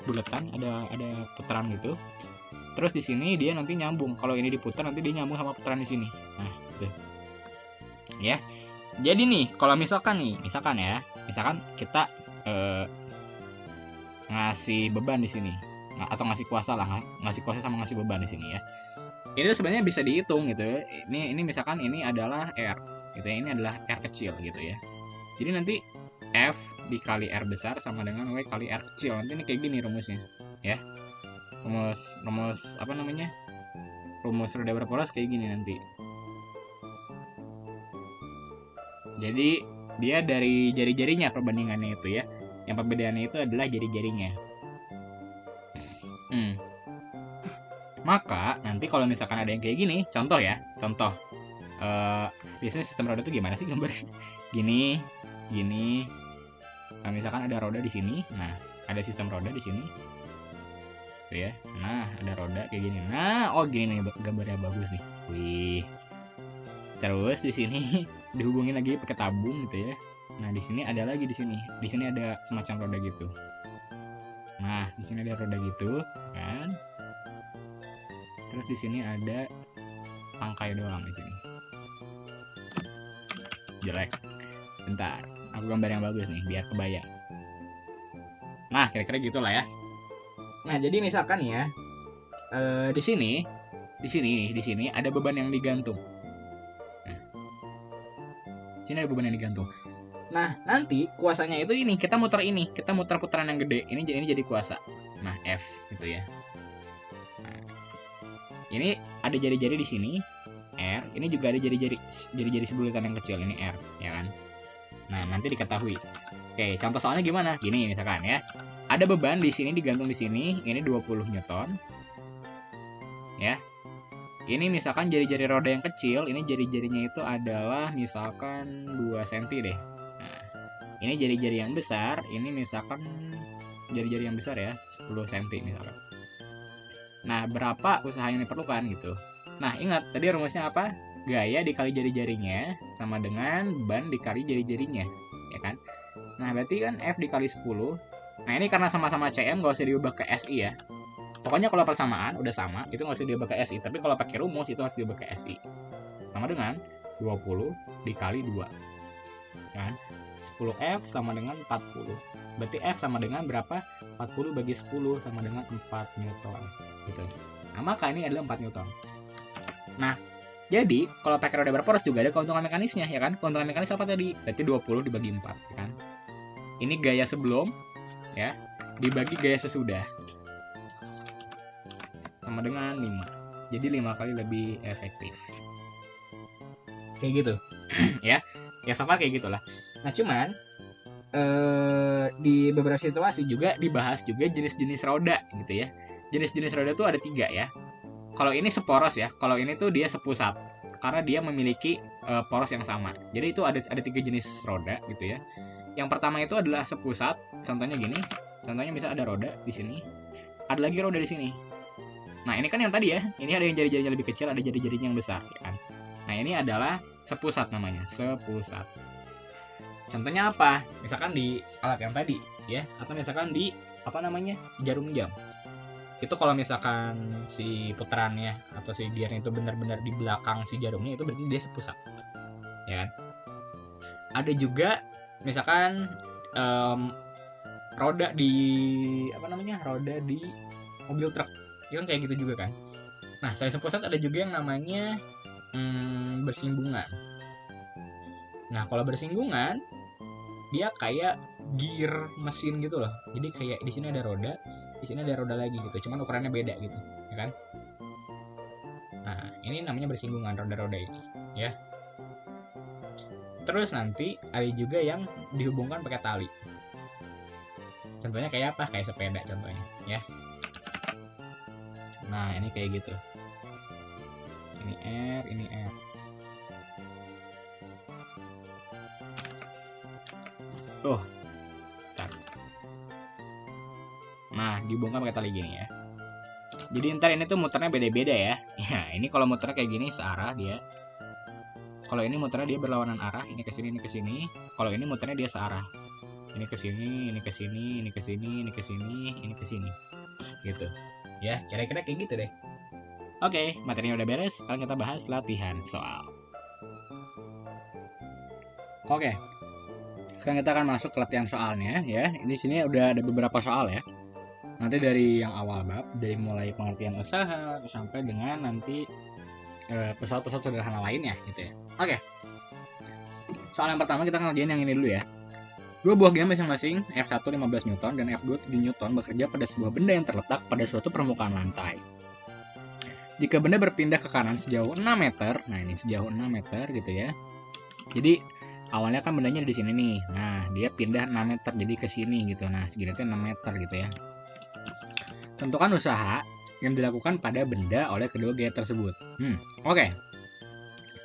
buletan, ada putaran gitu. Terus di sini dia nanti nyambung. Kalau ini diputar nanti dia nyambung sama putaran di sini. Nah, gitu. Ya. Jadi nih, kalau misalkan kita ngasih beban di sini. Nah, atau ngasih kuasa lah, ngasih kuasa sama ngasih beban di sini ya. Ini sebenarnya bisa dihitung gitu ya. Ini misalkan ini adalah R gitu ya. Ini adalah R kecil gitu ya. Jadi nanti F dikali R besar sama dengan W kali R kecil. Nanti ini kayak gini rumusnya ya. Rumus apa namanya? Rumus roda berporos kayak gini nanti. Jadi dia dari jari-jarinya perbandingannya itu ya. Yang perbedaannya itu adalah jari-jarinya. Maka nanti kalau misalkan ada yang kayak gini, contoh biasanya sistem roda itu gimana sih gambarnya? Gini. Nah, misalkan ada roda di sini, nah ada sistem roda di sini, tuh ya. Nah, ada roda kayak gini. Nah, gini nih gambarnya bagus nih. Wih. Terus di sini dihubungin lagi pakai tabung gitu ya. Nah, di sini ada lagi di sini. Di sini ada semacam roda gitu. Nah, di sini ada roda gitu, kan? Terus di sini ada tangkai doang di sini. Jelek. Bentar, aku gambar yang bagus nih biar kebayang. Nah, kira-kira gitulah ya. Nah, jadi misalkan ya, di sini ada beban yang digantung. Nah, sini ada beban yang digantung. Nah, nanti kuasanya itu ini, kita muter putaran yang gede. Ini jadi kuasa. Nah, F gitu ya. Nah, ini ada jari-jari di sini, R. Ini juga ada jari-jari sebulutan yang kecil, ini R, ya kan? Nah, nanti diketahui. Oke, contoh soalnya gimana? Gini misalkan ya. Ada beban di sini digantung di sini, ini 20 Newton. Ya. Ini misalkan jari-jari roda yang kecil, ini jari-jarinya itu adalah misalkan 2 cm deh. Nah, ini jari-jari yang besar, ini misalkan jari-jari yang besar ya, 10 cm misalkan. Nah, berapa usaha yang diperlukan gitu. Nah, ingat tadi rumusnya apa? Gaya dikali jari-jarinya sama dengan ban dikali jari-jarinya, ya kan? Nah, berarti kan F dikali 10. Nah, ini karena sama-sama CM gak usah diubah ke SI ya. Pokoknya kalau persamaan udah sama, itu nggak usah diubah ke SI. Tapi kalau pakai rumus itu harus diubah ke SI. Sama dengan 20 dikali 2. Kan? 10F sama dengan 40. Berarti F sama dengan berapa? 40 bagi 10 sama dengan 4 Newton. Gitu. Nah, maka ini adalah 4 Newton. Nah, jadi kalau pakai roda berporos juga ada keuntungan mekanisnya, ya kan? Keuntungan mekanis apa tadi? Berarti 20 dibagi 4, ya kan? Ini gaya sebelum, ya, dibagi gaya sesudah. Sama dengan 5. Jadi 5 kali lebih efektif. Kayak gitu. Ya. Ya so far kayak gitulah. Nah, cuman di beberapa situasi juga dibahas juga jenis-jenis roda gitu ya. Jenis-jenis roda tuh ada 3 ya. Kalau ini seporos ya, kalau ini tuh dia sepusat karena dia memiliki poros yang sama. Jadi itu ada 3 jenis roda gitu ya. Yang pertama itu adalah sepusat. Contohnya gini. Contohnya misal ada roda di sini, ada lagi roda di sini. Nah, ini kan yang tadi ya. Ini ada yang jari-jarinya lebih kecil, ada jari-jarinya yang besar, ya kan. Nah, ini adalah sepusat namanya, sepusat. Contohnya apa? Misalkan di alat yang tadi ya, atau misalkan di jarum jam. Itu kalau misalkan si putarannya atau si gearnya itu benar-benar di belakang si jarumnya, itu berarti dia sepusat, ya kan? Ada juga misalkan roda di roda di mobil truk, itu kan kayak gitu juga kan. Nah, selain sepusat ada juga yang namanya bersinggungan. Nah, kalau bersinggungan dia kayak gear mesin gitu loh. Jadi kayak di sini ada roda, di sini ada roda lagi gitu. Cuman ukurannya beda gitu, ya kan? Nah, ini namanya bersinggungan roda-roda ini, ya. Terus nanti ada juga yang dihubungkan pakai tali. Contohnya kayak apa? Kayak sepeda contohnya, ya. Nah, ini kayak gitu. Ini R, ini R. Tuh. Bentar. Nah, dibongkar pakai tali gini ya. Jadi ntar ini tuh muternya beda-beda ya. Ya, ini kalau muternya kayak gini searah dia. Kalau ini muternya dia berlawanan arah, ini ke sini, ini ke sini. Kalau ini muternya dia searah. Ini ke sini, ini ke sini, ini ke sini, ini ke sini, ini ke sini. Gitu. Ya, kira-kira kayak gitu deh. Oke, materinya udah beres. Sekarang kita bahas latihan soal. Oke. Sekarang kita akan masuk ke latihan soalnya ya. Di sini udah ada beberapa soal ya. Nanti dari yang awal bab, dari mulai pengertian usaha sampai dengan nanti pesawat-pesawat sederhana lainnya gitu ya. Oke. Soal yang pertama kita ngerjain yang ini dulu ya. Dua buah gaya masing-masing F1 15 Newton dan F2 7 Newton bekerja pada sebuah benda yang terletak pada suatu permukaan lantai. Jika benda berpindah ke kanan sejauh 6 meter, nah ini sejauh 6 meter gitu ya. Jadi awalnya kan bendanya di sini nih. Nah, dia pindah 6 meter jadi ke sini gitu. Nah, segini itu 6 meter gitu ya. Tentukan usaha yang dilakukan pada benda oleh kedua gaya tersebut. Oke.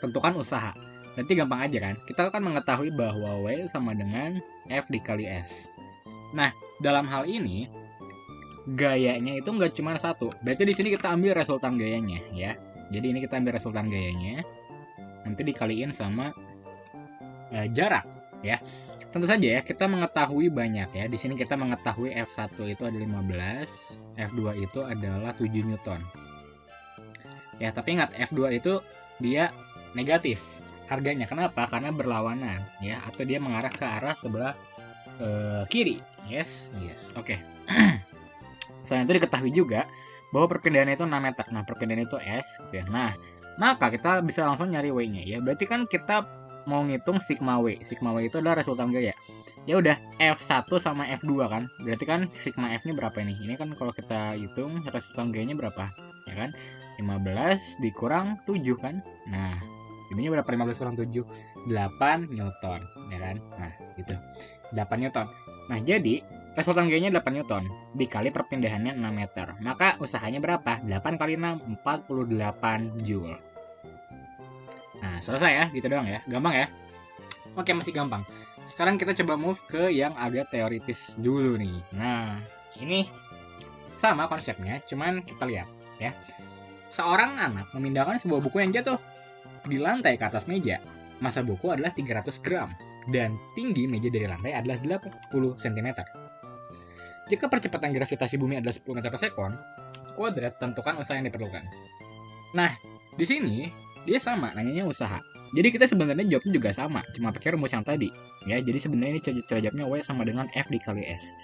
Tentukan usaha. Nanti gampang aja kan. Kita akan mengetahui bahwa W sama dengan F dikali S. Nah, dalam hal ini gayanya itu nggak cuma satu. Berarti di sini kita ambil resultan gayanya ya. Jadi ini kita ambil resultan gayanya. Nanti dikaliin sama jarak ya. Tentu saja ya kita mengetahui banyak ya. Di sini kita mengetahui F1 itu ada 15, F2 itu adalah 7 Newton. Ya, tapi ingat F2 itu dia negatif harganya. Kenapa? Karena berlawanan ya, atau dia mengarah ke arah sebelah kiri. Yes. Oke. Selain itu diketahui juga bahwa perpindahannya itu 6 meter. Nah, perpindahan itu S gitu ya. Nah, maka kita bisa langsung nyari W-nya ya. Berarti kan kita mau ngitung sigma W. Sigma W itu adalah resultan gaya. Ya udah, F1 sama F2 kan. Berarti kan sigma F-nya berapa nih? Ini kan kalau kita hitung resultan gayanya berapa? Ya kan? 15 dikurang 7 kan. Nah, ininya berapa? 15 kurang 7? 8 Newton, ya kan? Nah, gitu. 8 Newton. Nah, jadi resultan gayanya 8 Newton dikali perpindahannya 6 meter. Maka usahanya berapa? 8 kali 6, 48 Joule. Nah, selesai ya, gitu doang ya. Gampang ya? Oke, masih gampang. Sekarang kita coba move ke yang agak teoritis dulu nih. Nah, ini sama konsepnya, cuman kita lihat ya. Seorang anak memindahkan sebuah buku yang jatuh di lantai ke atas meja. Massa buku adalah 300 gram dan tinggi meja dari lantai adalah 80 cm. Jika percepatan gravitasi bumi adalah 10 meter per sekon, kuadrat tentukan usaha yang diperlukan. Nah, di sini dia sama nanyanya usaha. Jadi kita sebenarnya jawabnya juga sama, cuma pakai rumus yang tadi. Ya, jadi sebenarnya ini cara jawabnya W sama dengan F dikali S.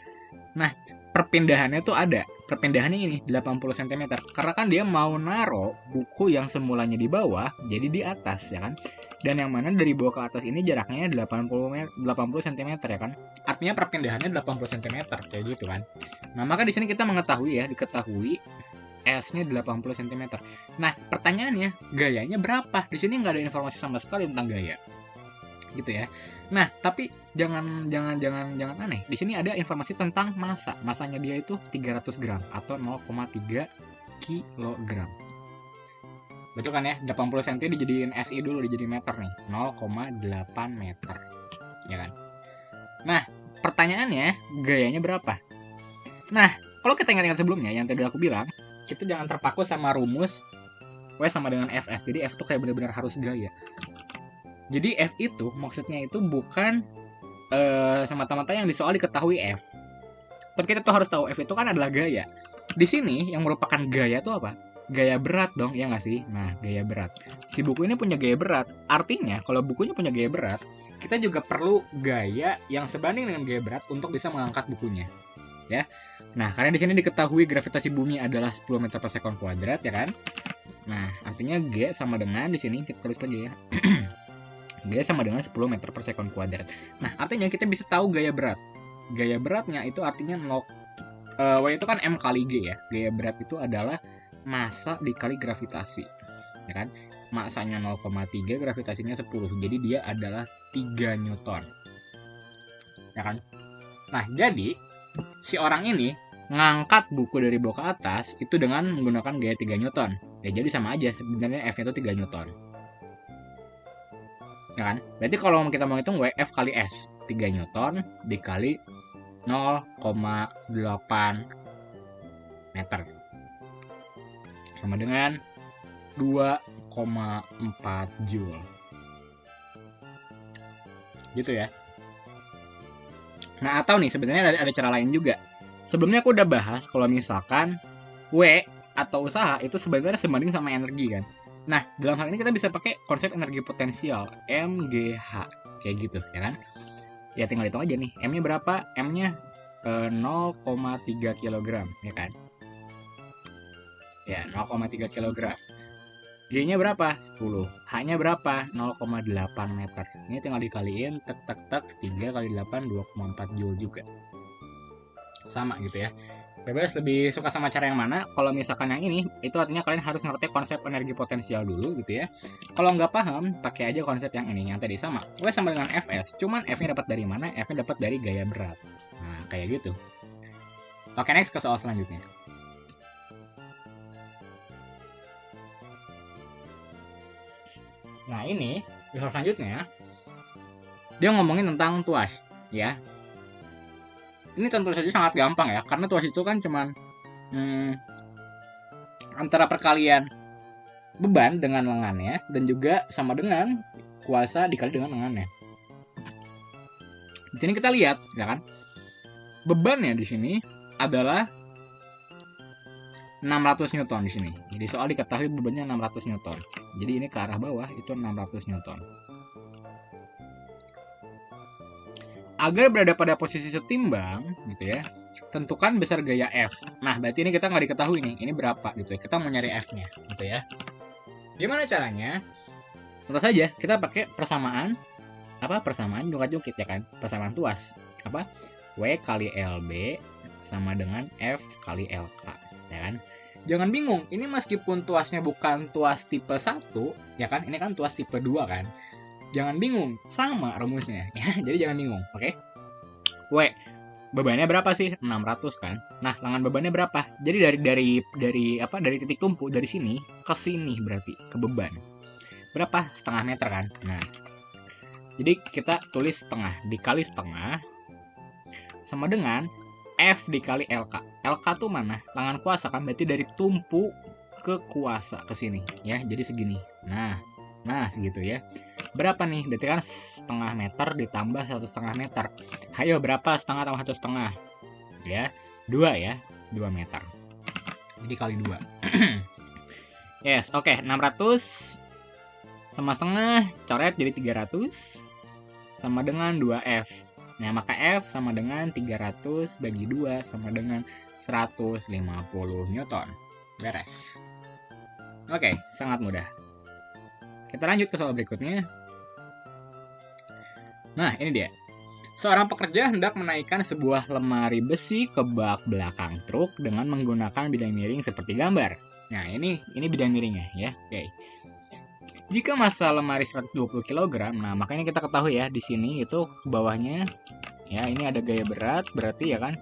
Nah, perpindahannya tuh ada. perpindahannya ini 80 cm. Karena kan dia mau naro buku yang semulanya di bawah jadi di atas ya kan. Dan yang mana dari bawah ke atas ini jaraknya 80 cm ya kan. Artinya perpindahannya 80 cm kayak gitu kan. Nah, maka di sini kita diketahui S-nya 80 cm. Nah, pertanyaannya, gayanya berapa? Di sini nggak ada informasi sama sekali tentang gaya. Gitu ya. Nah, tapi jangan aneh. Di sini ada informasi tentang massa. Massanya dia itu 300 gram atau 0,3 kilogram. Betul kan ya? 80 cm dijadiin SI dulu, dijadiin meter nih. 0,8 meter. Ya kan? Nah, pertanyaannya, gayanya berapa? Nah, kalau kita ingat-ingat sebelumnya, yang tadi aku bilang, kita jangan terpaku sama rumus W sama dengan Fs. Jadi F itu kayak benar-benar harus gaya. Jadi F itu maksudnya itu bukan semata-mata yang di soal diketahui F. Tapi kita tuh harus tahu F itu kan adalah gaya. Di sini yang merupakan gaya itu apa? Gaya berat dong, ya nggak sih? Nah, gaya berat. Si buku ini punya gaya berat. Artinya, kalau bukunya punya gaya berat, kita juga perlu gaya yang sebanding dengan gaya berat untuk bisa mengangkat bukunya. Ya. Nah, karena di sini diketahui gravitasi bumi adalah 10 meter per sekon kuadrat, ya kan? Nah, artinya G sama dengan di sini kita tulis aja ya. G sama dengan 10 meter per sekon kuadrat. Nah, artinya kita bisa tahu gaya berat. Gaya beratnya itu artinya W itu kan M kali G ya. Gaya berat itu adalah massa dikali gravitasi. Ya kan? Massanya 0,3, gravitasinya 10. Jadi dia adalah 3 Newton. Ya kan? Nah, jadi si orang ini ngangkat buku dari bawah ke atas itu dengan menggunakan gaya 3 Newton. Ya, jadi sama aja sebenarnya F-nya itu 3 Newton. Ya kan? Berarti kalau kita mau hitung F kali S, 3 Newton dikali 0,8 meter. Sama dengan 2,4 Joule. Gitu ya. Nah, atau nih sebenarnya ada cara lain juga. Sebelumnya aku udah bahas kalau misalkan W atau usaha itu sebenarnya sebanding sama energi kan. Nah, dalam hal ini kita bisa pakai konsep energi potensial, MGH. Kayak gitu, ya kan? Ya tinggal hitung aja nih, M-nya berapa? M-nya 0,3 kg, ya kan? Ya, 0,3 kg. G-nya berapa? 10. H-nya berapa? 0,8 meter. Ini tinggal dikaliin, tek, 3 kali 8, 2,4 Joule juga. Sama gitu ya. Bebas lebih suka sama cara yang mana? Kalau misalkan yang ini, itu artinya kalian harus ngerti konsep energi potensial dulu gitu ya. Kalau nggak paham, pakai aja konsep yang ini, yang tadi sama. W sama dengan Fs, cuman F-nya dapat dari mana? F-nya dapat dari gaya berat. Nah, kayak gitu. Oke, next ke soal selanjutnya. Nah, ini, di soal selanjutnya, dia ngomongin tentang tuas, ya. Ini tentu saja sangat gampang ya, karena tuas itu kan cuman antara perkalian beban dengan lengannya dan juga sama dengan kuasa dikali dengan lengannya. Di sini kita lihat, ya kan? Bebannya di sini adalah 600 Newton di sini. Jadi soal diketahui bebannya 600 Newton. Jadi ini ke arah bawah itu 600 Newton. Agar berada pada posisi setimbang, gitu ya, tentukan besar gaya F. Nah, berarti ini kita nggak diketahui nih, ini berapa gitu ya. Kita mau nyari F-nya, gitu ya. Gimana caranya? Tentu saja kita pakai persamaan, persamaan jungkat-jungkit ya kan, persamaan tuas. W kali LB sama dengan F kali LK, ya kan. Jangan bingung, ini meskipun tuasnya bukan tuas tipe 1, ya kan, ini kan tuas tipe 2 kan. Jangan bingung, sama rumusnya ya. Jadi jangan bingung, oke? W, bebannya berapa sih? 600 kan. Nah, lengan bebannya berapa? Jadi dari titik tumpu dari sini ke sini berarti ke beban. Berapa? Setengah meter kan. Nah. Jadi kita tulis setengah dikali setengah sama dengan F dikali LK. LK tuh mana? Lengan kuasa kan, berarti dari tumpu ke kuasa ke sini ya. Jadi segini. Nah, segitu ya. Berapa nih? Berarti kan setengah meter ditambah 1,5 meter. Ayo, berapa setengah tambah 1,5? Ya, 2 ya. 2 meter. Jadi kali 2. Yes, oke. 600 sama setengah, coret jadi 300. Sama dengan 2F. Nah, maka F sama dengan 300 bagi 2 sama dengan 150 Newton. Beres. Oke, sangat mudah. Kita lanjut ke soal berikutnya. Nah, ini dia. Seorang pekerja hendak menaikkan sebuah lemari besi ke bak belakang truk dengan menggunakan bidang miring seperti gambar. Nah, ini bidang miringnya ya. Oke. Jika massa lemari 120 kg, nah makanya kita ketahui ya di sini itu ke bawahnya ya ini ada gaya berat, berarti ya kan.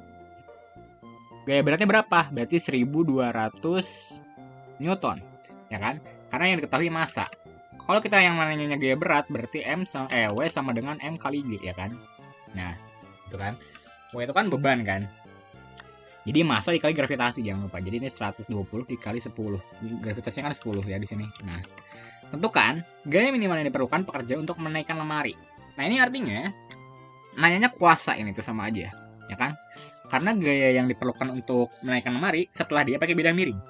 Gaya beratnya berapa? Berarti 1200 Newton, ya kan? Karena yang diketahui massa. Kalau kita yang namanya gaya berat, berarti W sama dengan M kali G, ya kan? Nah, itu kan. W itu kan beban kan. Jadi massa dikali gravitasi, jangan lupa. Jadi ini 120 dikali 10. Gravitasinya kan 10 ya di sini. Nah, tentukan gaya minimal yang diperlukan pekerja untuk menaikkan lemari. Nah, ini artinya nanyanya kuasa ini tuh sama aja, ya kan? Karena gaya yang diperlukan untuk menaikkan lemari setelah dia pakai bidang miring.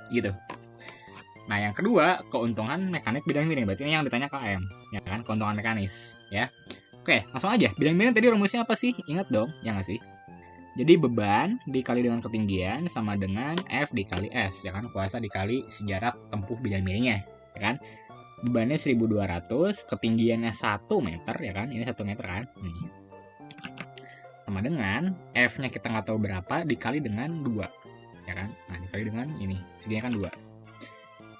Gitu. Nah, yang kedua, keuntungan mekanik bidang miring. Berarti ini yang ditanya KM, ya kan? Keuntungan mekanis, ya. Oke, langsung aja. Bidang miring tadi rumusnya apa sih? Ingat dong, ya nggak sih? Jadi beban dikali dengan ketinggian sama dengan F dikali S, ya kan? Kuasa dikali sejarak tempuh bidang miringnya, ya kan? Bebannya 1200, ketinggiannya 1 meter, ya kan? Ini 1 meter kan? Nih. Sama dengan F-nya kita nggak tahu berapa, dikali dengan 2, ya kan? Nah, dikali dengan ini, segini kan 2.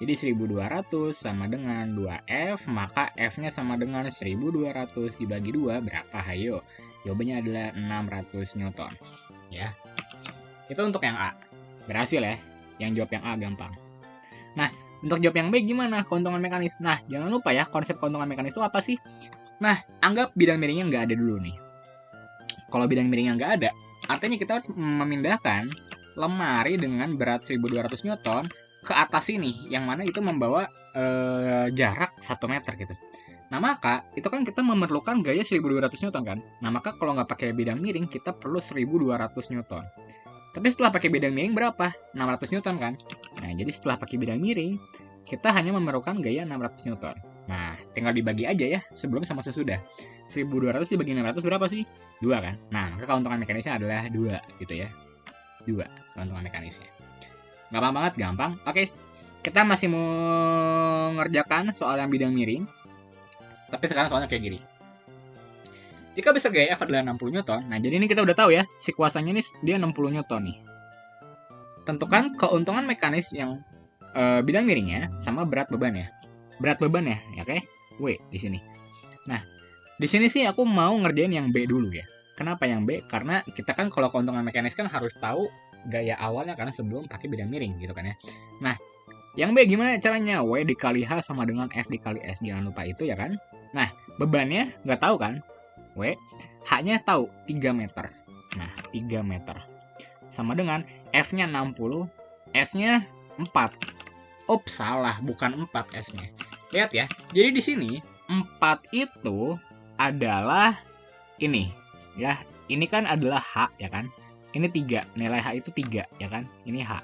Jadi 1200 sama dengan 2F, maka F-nya sama dengan 1200 dibagi 2, berapa? Hayo. Jawabannya adalah 600 Newton. Ya. Itu untuk yang A. Berhasil ya. Yang jawab yang A gampang. Nah, untuk jawab yang B gimana? Keuntungan mekanis. Nah, jangan lupa ya, konsep keuntungan mekanis itu apa sih? Nah, anggap bidang miringnya nggak ada dulu nih. Kalau bidang miringnya nggak ada, artinya kita harus memindahkan lemari dengan berat 1200 Newton ke atas ini, yang mana itu membawa jarak 1 meter gitu. Nah, maka itu kan kita memerlukan gaya 1200 Newton kan. Nah, maka kalau nggak pakai bidang miring, kita perlu 1200 Newton. Tapi setelah pakai bidang miring berapa? 600 Newton kan. Nah, jadi setelah pakai bidang miring, kita hanya memerlukan gaya 600 Newton. Nah, tinggal dibagi aja ya, sebelum sama sesudah. 1200 dibagi 600 berapa sih? 2 kan. Nah, maka keuntungan mekanisnya adalah 2 gitu ya. 2 keuntungan mekanisnya. Gampang banget, gampang. Oke, kita masih mau ngerjakan soal yang bidang miring. Tapi sekarang soalnya kayak gini. Jika besar gaya F adalah 60 Newton, nah jadi ini kita udah tahu ya, si kuasanya ini dia 60 Newton nih. Tentukan keuntungan mekanis yang bidang miringnya sama berat bebannya. Berat bebannya, ya oke? W di sini. Nah, di sini sih aku mau ngerjain yang B dulu ya. Kenapa yang B? Karena kita kan kalau keuntungan mekanis kan harus tahu gaya awalnya karena sebelum pakai bidang miring gitu kan ya. Nah, yang B gimana caranya? W dikali H sama dengan F dikali S. Jangan lupa itu ya kan. Nah, bebannya nggak tahu kan? W. H-nya tahu 3 meter. Nah, 3 meter. Sama dengan F-nya 60, S-nya 4. Ups, salah. Bukan 4 S-nya. Lihat ya. Jadi di sini 4 itu adalah ini. Ya, ini kan adalah H ya kan. Ini 3, nilai H itu 3, ya kan? Ini H.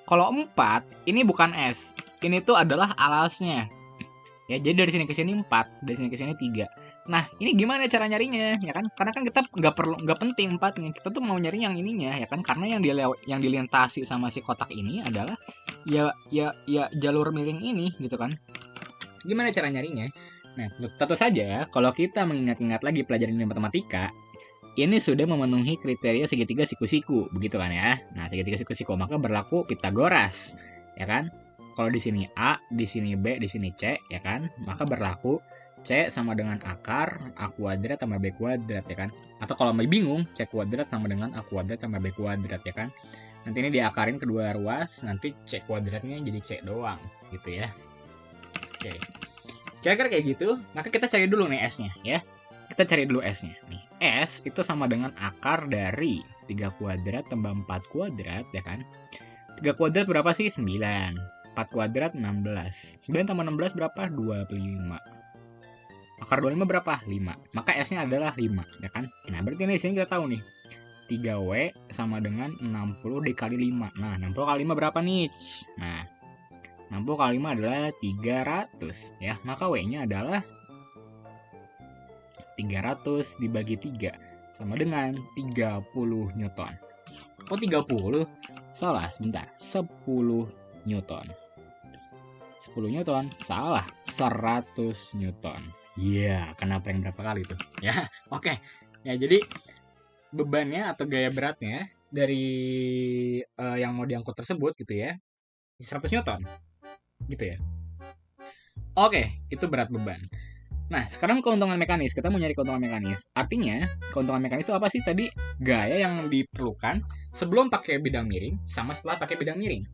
Kalau 4, ini bukan S. Ini tuh adalah alasnya. Ya, jadi dari sini ke sini 4, dari sini ke sini 3. Nah, ini gimana cara nyarinya, ya kan? Karena kan kita nggak penting 4-nya. Kita tuh mau nyari yang ininya, ya kan? Karena yang dilintasi sama si kotak ini adalah ya jalur miring ini, gitu kan? Gimana cara nyarinya? Nah, tentu saja kalau kita mengingat-ingat lagi pelajaran ilmu matematika, ini sudah memenuhi kriteria segitiga siku-siku, begitu kan ya? Nah, segitiga siku-siku maka berlaku Pitagoras, ya kan? Kalau di sini A, di sini B, di sini C, ya kan? Maka berlaku C sama dengan akar A kuadrat tambah B kuadrat, ya kan? Atau kalau mau bingung, C kuadrat sama dengan A kuadrat tambah B kuadrat, ya kan? Nanti ini diakarin kedua ruas, nanti C kuadratnya jadi C doang, gitu ya. Oke. Kira-kira kayak gitu, maka kita cari dulu nih S-nya, ya. Kita cari dulu S-nya. Nih, S itu sama dengan akar dari 3 kuadrat tambah 4 kuadrat, ya kan? 3 kuadrat berapa sih? 9. 4 kuadrat 16. 9 tambah 16 berapa? 25. Akar 25 berapa? 5. Maka S-nya adalah 5, ya kan? Nah, berarti ini di sini kita tahu nih. 3W sama dengan 60 dikali 5. Nah, 60 kali 5 berapa nih? Nah, 60 kali 5 adalah 300, ya. Maka W-nya adalah 300 dibagi 3 sama dengan 30 Newton. Oh 30. Salah, sebentar. 10 Newton. 10 Newton. Salah. 100 Newton. Iya, kenapa yang berapa kali tuh? Ya, oke. Ya, jadi bebannya atau gaya beratnya dari yang mau diangkut tersebut gitu ya. 100 Newton. Gitu ya. Oke, itu berat beban. Nah, sekarang keuntungan mekanis. Kita mau nyari keuntungan mekanis. Artinya, keuntungan mekanis itu apa sih tadi? Gaya yang diperlukan sebelum pakai bidang miring sama setelah pakai bidang miring.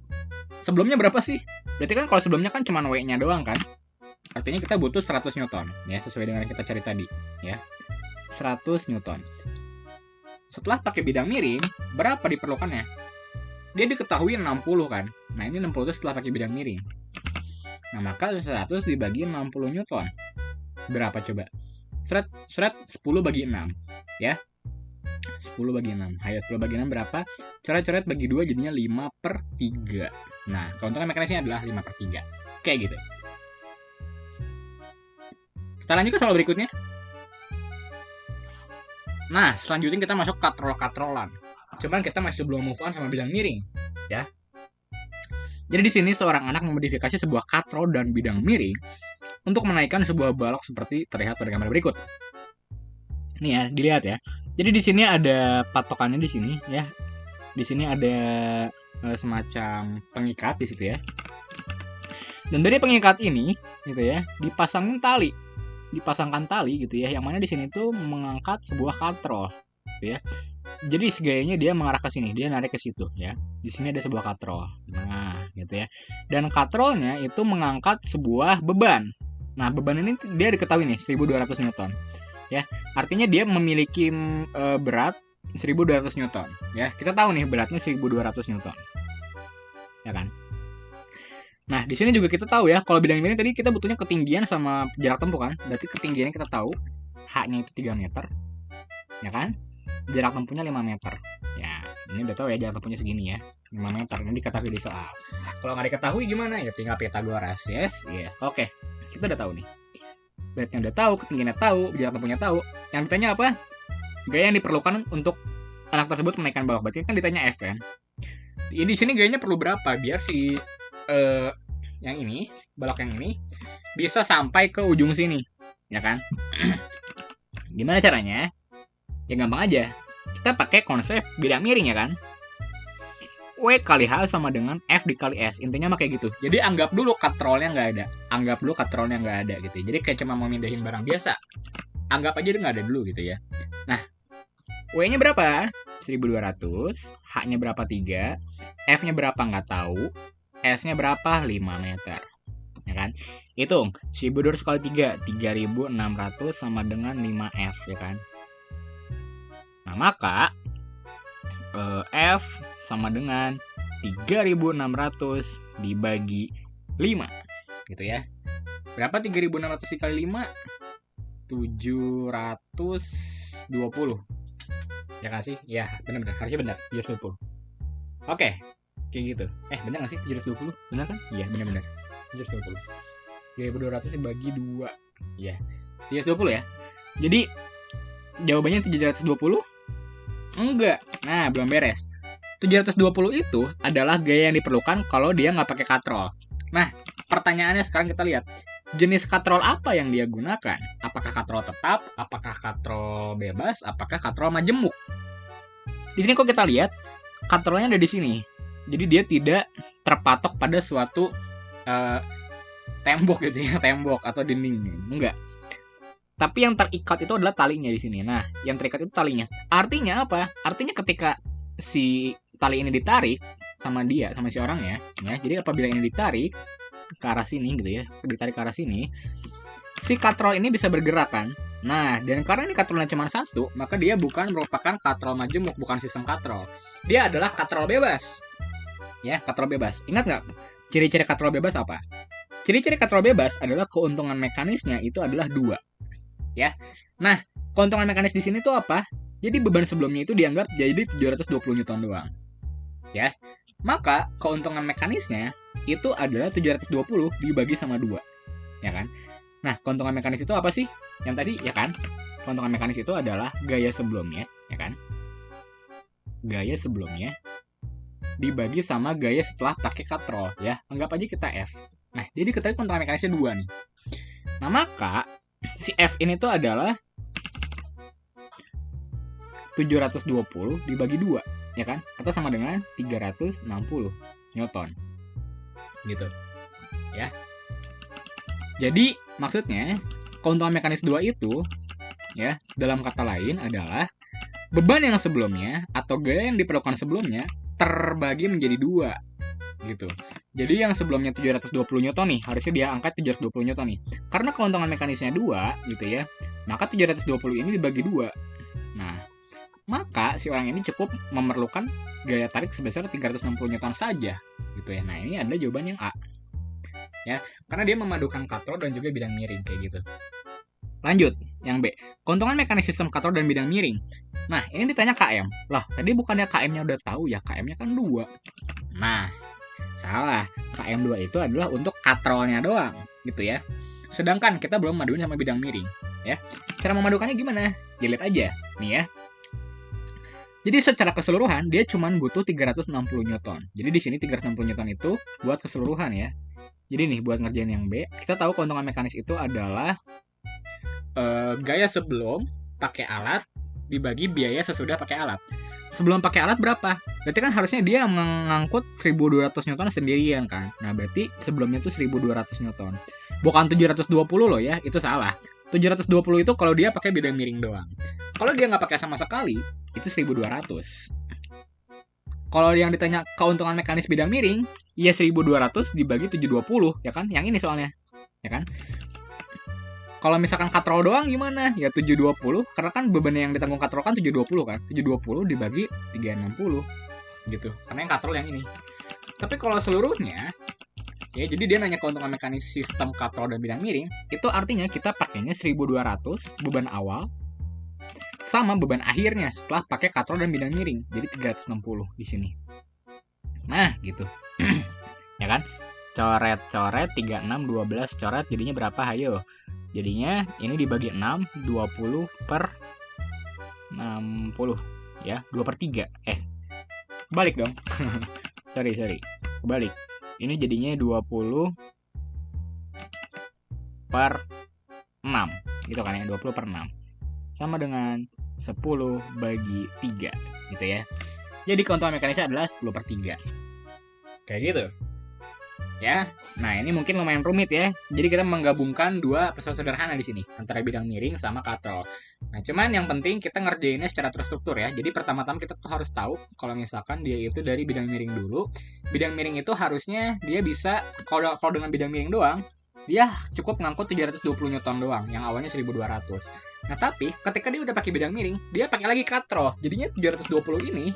Sebelumnya berapa sih? Berarti kan kalau sebelumnya kan cuma W-nya doang kan? Artinya kita butuh 100 Newton. Ya, sesuai dengan yang kita cari tadi. Ya, 100 Newton. Setelah pakai bidang miring, berapa diperlukannya? Dia diketahui 60 kan? Nah, ini 60 itu setelah pakai bidang miring. Nah, maka 100 dibagi 60 Newton. Berapa coba? Seret 10 bagi 6 ya. 10 bagi 6. Ayo 10 bagi 6 berapa? Coret-coret bagi 2 jadinya 5/3. Nah, keuntungan mekanisnya adalah 5/3. Kayak gitu. Kita lanjut ke soal berikutnya. Nah, selanjutnya kita masuk katrol-katrolan. Cuman kita masih belum move on sama bidang miring, ya. Jadi di sini seorang anak memodifikasi sebuah katrol dan bidang miring untuk menaikkan sebuah balok seperti terlihat pada gambar berikut. Nih ya, dilihat ya. Jadi di sini ada patokannya di sini ya. Di sini ada semacam pengikat di situ ya. Dan dari pengikat ini gitu ya, dipasangkan tali gitu ya. Yang mana di sini tuh mengangkat sebuah katrol gitu ya. Jadi segayanya dia mengarah ke sini, dia narik ke situ ya. Di sini ada sebuah katrol. Nah, gitu ya. Dan katrolnya itu mengangkat sebuah beban. Nah, beban ini dia diketahui nih 1200 Newton. Ya, artinya dia memiliki berat 1200 Newton, ya. Kita tahu nih beratnya 1200 Newton. Ya kan? Nah, di sini juga kita tahu ya, kalau bidang miring tadi kita butuhnya ketinggian sama jarak tempuh kan? Berarti ketinggiannya kita tahu H-nya itu 3 meter. Ya kan? Jarak tempuhnya 5 meter. Ya, ini udah tahu ya jarak tempuhnya segini ya. 5 meter. Ini diketahui di soal. Kalau nggak diketahui gimana? Ya tinggal Pythagoras. Yes. Oke. Kita udah tahu nih. Beratnya udah tahu, ketinggiannya tahu, jarak tempuhnya tahu. Yang ditanya apa? Gaya yang diperlukan untuk anak tersebut menaikkan balok. Berarti kan ditanya F kan? Di sini gayanya perlu berapa biar si yang ini, balok yang ini bisa sampai ke ujung sini, ya kan? Gimana caranya? Ya gampang aja. Kita pakai konsep bidang miring ya kan? W kali H sama dengan F dikali S. Intinya mah kayak gitu. Jadi anggap dulu katrolnya nggak ada. Gitu. Jadi kayak cuma mau mindahin barang biasa. Anggap aja dia nggak ada dulu gitu ya. Nah, W-nya berapa? 1200. H-nya berapa? 3. F-nya berapa? Nggak tahu. S-nya berapa? 5 meter. Ya kan? Hitung. 1200 kali 3. 3600 sama dengan 5F ya kan? Nah, maka F sama dengan 3600 dibagi 5 gitu ya. Berapa 3600 dikali 5? 720. Ya kan sih? Ya, benar-benar. Harusnya benar. 720. Oke. Kayak gitu. Benar nggak sih 720? Benar kan? Iya, benar-benar. 720. 3200 dibagi 2. Ya. 720 ya. Jadi jawabannya 720? Enggak. Nah, belum beres. 720 itu adalah gaya yang diperlukan kalau dia nggak pakai katrol. Nah, pertanyaannya sekarang kita lihat. Jenis katrol apa yang dia gunakan? Apakah katrol tetap? Apakah katrol bebas? Apakah katrol majemuk? Di sini kok kita lihat, katrolnya ada di sini. Jadi dia tidak terpatok pada suatu tembok gitu ya, tembok atau dinding. Enggak. Tapi yang terikat itu adalah talinya di sini. Nah, yang terikat itu talinya. Artinya apa? Artinya ketika si tali ini ditarik sama dia, sama si orangnya, ya. Jadi apabila ini ditarik ke arah sini gitu ya, ditarik ke arah sini, si katrol ini bisa bergerak kan. Nah, dan karena ini katrolnya cuma satu, maka dia bukan merupakan katrol majemuk, bukan sistem katrol. Dia adalah katrol bebas. Ya, katrol bebas. Ingat nggak? Ciri-ciri katrol bebas apa? Ciri-ciri katrol bebas adalah keuntungan mekanisnya itu adalah 2. Ya. Nah, keuntungan mekanis di sini tuh apa? Jadi beban sebelumnya itu dianggap jadi 720 Newton doang. Ya. Maka keuntungan mekanisnya itu adalah 720 dibagi sama 2. Ya kan? Nah, keuntungan mekanis itu apa sih? Yang tadi ya kan? Keuntungan mekanis itu adalah gaya sebelumnya, ya kan? Gaya sebelumnya dibagi sama gaya setelah pakai katrol ya. Anggap aja kita F. Nah, jadi kita lihat keuntungan mekanisnya 2 nih. Nah, maka si F ini tuh adalah 720 dibagi 2, ya kan? Atau sama dengan 360 Newton. Gitu. Ya. Jadi, maksudnya keuntungan mekanis 2 itu ya, dalam kata lain adalah beban yang sebelumnya atau gaya yang diperlukan sebelumnya terbagi menjadi 2 gitu. Jadi yang sebelumnya 720 Newton nih, harusnya dia angkat 720 Newton nih. Karena keuntungan mekanisnya 2 gitu ya, maka 720 ini dibagi 2. Nah, maka si orang ini cukup memerlukan gaya tarik sebesar 360 Newton saja gitu ya. Nah, ini adalah jawaban yang A. Ya, karena dia memadukan katrol dan juga bidang miring kayak gitu. Lanjut, yang B. Keuntungan mekanis sistem katrol dan bidang miring. Nah, ini ditanya KM. Lah, tadi bukannya KM-nya udah tahu ya, KM-nya kan 2. Nah, salah. KM2 itu adalah untuk katrolnya doang, gitu ya. Sedangkan kita belum maduin sama bidang miring, ya. Cara memadukannya gimana? Ya, lihat aja, nih ya. Jadi secara keseluruhan dia cuma butuh 360 Newton. Jadi di sini 360 Newton itu buat keseluruhan ya. Jadi nih buat ngerjain yang B, kita tahu keuntungan mekanis itu adalah gaya sebelum pakai alat dibagi biaya sesudah pakai alat. Sebelum pakai alat berapa? Berarti kan harusnya dia mengangkut 1200 Newton sendirian kan. Nah, berarti sebelumnya tuh 1200 Newton. Bukan 720 loh ya, itu salah. 720 itu kalau dia pakai bidang miring doang. Kalau dia nggak pakai sama sekali, itu 1200. Kalau yang ditanya keuntungan mekanis bidang miring, ya 1200 dibagi 720, ya kan? Yang ini soalnya, ya kan? Kalau misalkan katrol doang gimana? Ya 720, karena kan beban yang ditanggung katrol kan 720 kan? 720 dibagi 360, gitu. Karena yang katrol yang ini. Tapi kalau seluruhnya, ya, jadi dia nanya keuntungan mekanis sistem katrol dan bidang miring, itu artinya kita pakainya 1200 beban awal sama beban akhirnya setelah pakai katrol dan bidang miring. Jadi 360 di sini. Nah, gitu. Ya kan? Coret 36 12 coret jadinya berapa? Hayo. Jadinya ini dibagi 6, 20 per 60 ya, 2/3. Balik dong. sorry. Balik. Ini jadinya 20 per 6. Gitu kan ya, 20 per 6. Sama dengan 10 bagi 3. Gitu ya. Jadi keuntungan mekanisnya adalah 10/3. Kayak gitu. Ya, nah ini mungkin lumayan rumit ya. Jadi kita menggabungkan dua pesan sederhana di sini antara bidang miring sama katrol. Nah, cuman yang penting kita ngerjainnya secara terstruktur ya. Jadi pertama-tama kita tuh harus tahu kalau misalkan dia itu dari bidang miring dulu. Bidang miring itu harusnya dia bisa kalau dengan bidang miring doang, dia cukup ngangkut 720 Newton doang yang awalnya 1200. Nah, tapi ketika dia udah pakai bidang miring, dia pakai lagi katrol. Jadinya 720 ini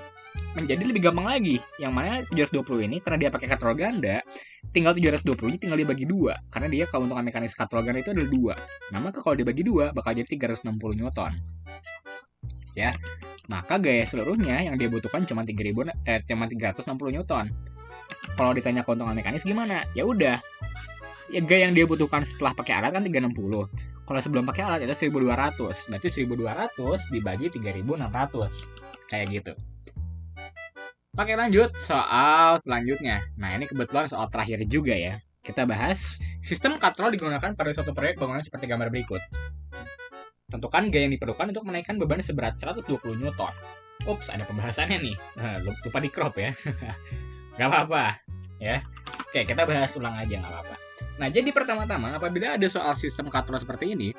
menjadi lebih gampang lagi. Yang mana 720 ini karena dia pakai katrol ganda, tinggal 720 ini tinggal dibagi 2 karena dia keuntungan mekanis katrol ganda itu adalah 2. Nah, maka kalau dibagi 2 bakal jadi 360 Newton. Ya. Maka gaya seluruhnya yang dia butuhkan cuma 360 Newton. Kalau ditanya keuntungan mekanis gimana? Ya udah. Ya gaya yang dia butuhkan setelah pakai alat kan 360. Kalau sebelum pakai alat itu 1200. Berarti 1200 dibagi 3600. Kayak gitu. Oke, lanjut soal selanjutnya. Nah, ini kebetulan soal terakhir juga ya. Kita bahas sistem katrol digunakan pada suatu proyek bangunan seperti gambar berikut. Tentukan gaya yang diperlukan untuk menaikkan beban seberat 120 Newton. Ups, ada pembahasannya nih. Lupa di crop ya. Gak apa-apa ya. Oke, kita bahas ulang aja, gak apa-apa. Nah, jadi pertama-tama apabila ada soal sistem katrol seperti ini,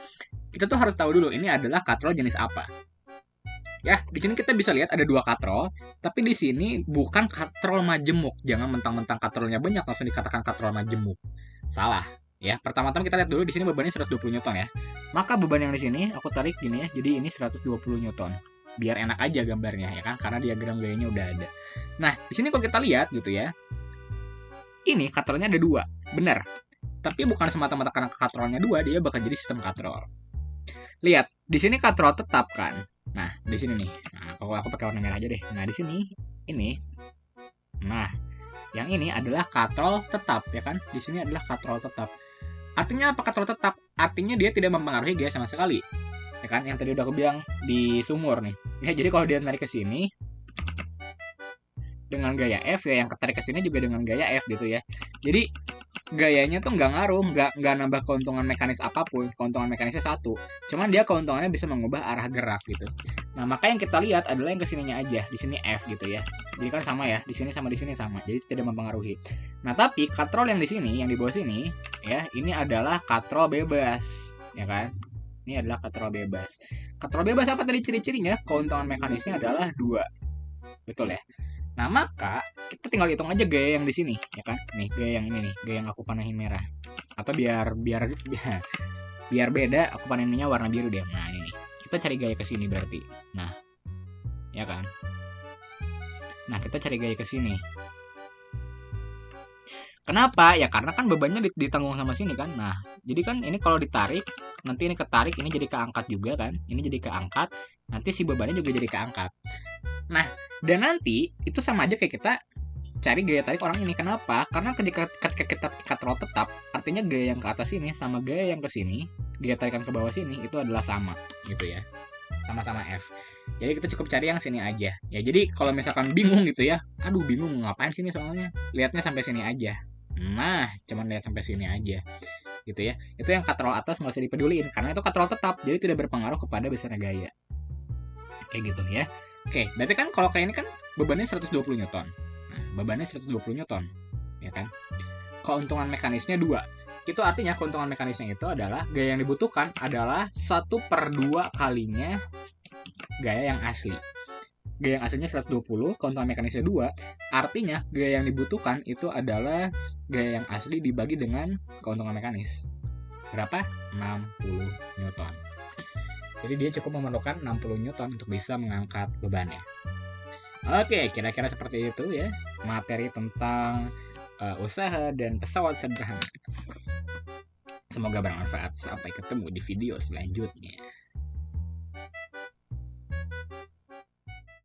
kita tuh harus tahu dulu ini adalah katrol jenis apa. Ya, di sini kita bisa lihat ada 2 katrol, tapi di sini bukan katrol majemuk. Jangan mentang-mentang katrolnya banyak langsung dikatakan katrol majemuk. Salah. Ya, pertama-tama kita lihat dulu di sini bebannya 120 Newton ya. Maka beban yang di sini aku tarik gini ya. Jadi ini 120 Newton. Biar enak aja gambarnya ya kan, karena diagram gayanya udah ada. Nah, di sini kalau kita lihat gitu ya. Ini katrolnya ada 2. Benar. Tapi bukan semata-mata karena katrolnya 2 dia bakal jadi sistem katrol. Lihat, di sini katrol tetap kan. Nah, di sini nih. Nah, kalau aku pakai warna merah aja deh. Nah, di sini ini. Nah, yang ini adalah katrol tetap ya kan? Di sini adalah katrol tetap. Artinya apa katrol tetap? Artinya dia tidak mempengaruhi gaya sama sekali. Ya kan? Yang tadi udah aku bilang di sumur nih. Ya, jadi kalau dia narik ke sini, dengan gaya F ya, yang ketarik ke sini juga dengan gaya F gitu ya. Jadi gayanya tuh nggak ngaruh, nggak nambah keuntungan mekanis apapun, keuntungan mekanisnya satu. Cuman dia keuntungannya bisa mengubah arah gerak gitu. Nah, maka yang kita lihat adalah yang kesininya aja, di sini F gitu ya. Jadi kan sama ya, di sini sama di sini sama, jadi tidak mempengaruhi. Nah, tapi katrol yang di sini, yang di bawah sini, ya, ini adalah katrol bebas, ya kan? Ini adalah katrol bebas. Katrol bebas apa tadi ciri-cirinya? Keuntungan mekanisnya adalah 2. Betul ya? Nah, maka kita tinggal hitung aja gaya yang di sini, ya kan? Nih, gaya yang ini nih, gaya yang aku panahin merah. Atau biar beda, aku paneninnya warna biru deh. Nah, ini nih. Kita cari gaya ke sini berarti. Nah, ya kan? Nah, kita cari gaya ke sini. Kenapa? Ya karena kan bebannya ditanggung sama sini kan. Nah, jadi kan ini kalau ditarik, nanti ini ketarik, ini jadi keangkat juga kan. Ini jadi keangkat, nanti si bebannya juga jadi keangkat. Nah, dan nanti itu sama aja kayak kita cari gaya tarik orang ini. Kenapa? Karena ketika kita katrol tetap, artinya gaya yang ke atas ini sama gaya yang ke sini, gaya tarikan ke bawah sini itu adalah sama gitu ya. Sama-sama F. Jadi kita cukup cari yang sini aja. Ya, jadi kalau misalkan bingung gitu ya, aduh bingung ngapain sini soalnya, lihatnya sampai sini aja. Nah, cuman lihat sampai sini aja. Gitu ya. Itu yang katrol atas nggak usah dipeduliin karena itu katrol tetap, jadi tidak berpengaruh kepada besarnya gaya. Kayak gitu ya. Oke, berarti kan kalau kayak ini kan bebannya 120 Newton. Nah, bebannya 120 Newton, ya kan? Keuntungan mekanisnya 2. Itu artinya keuntungan mekanisnya itu adalah gaya yang dibutuhkan adalah 1/2 kalinya gaya yang asli. Gaya yang aslinya 120, keuntungan mekanisnya 2. Artinya gaya yang dibutuhkan itu adalah gaya yang asli dibagi dengan keuntungan mekanis. Berapa? 60 Newton. Jadi dia cukup memerlukan 60 Newton untuk bisa mengangkat bebannya. Oke, kira-kira seperti itu ya materi tentang usaha dan pesawat sederhana. Semoga bermanfaat. Sampai ketemu di video selanjutnya.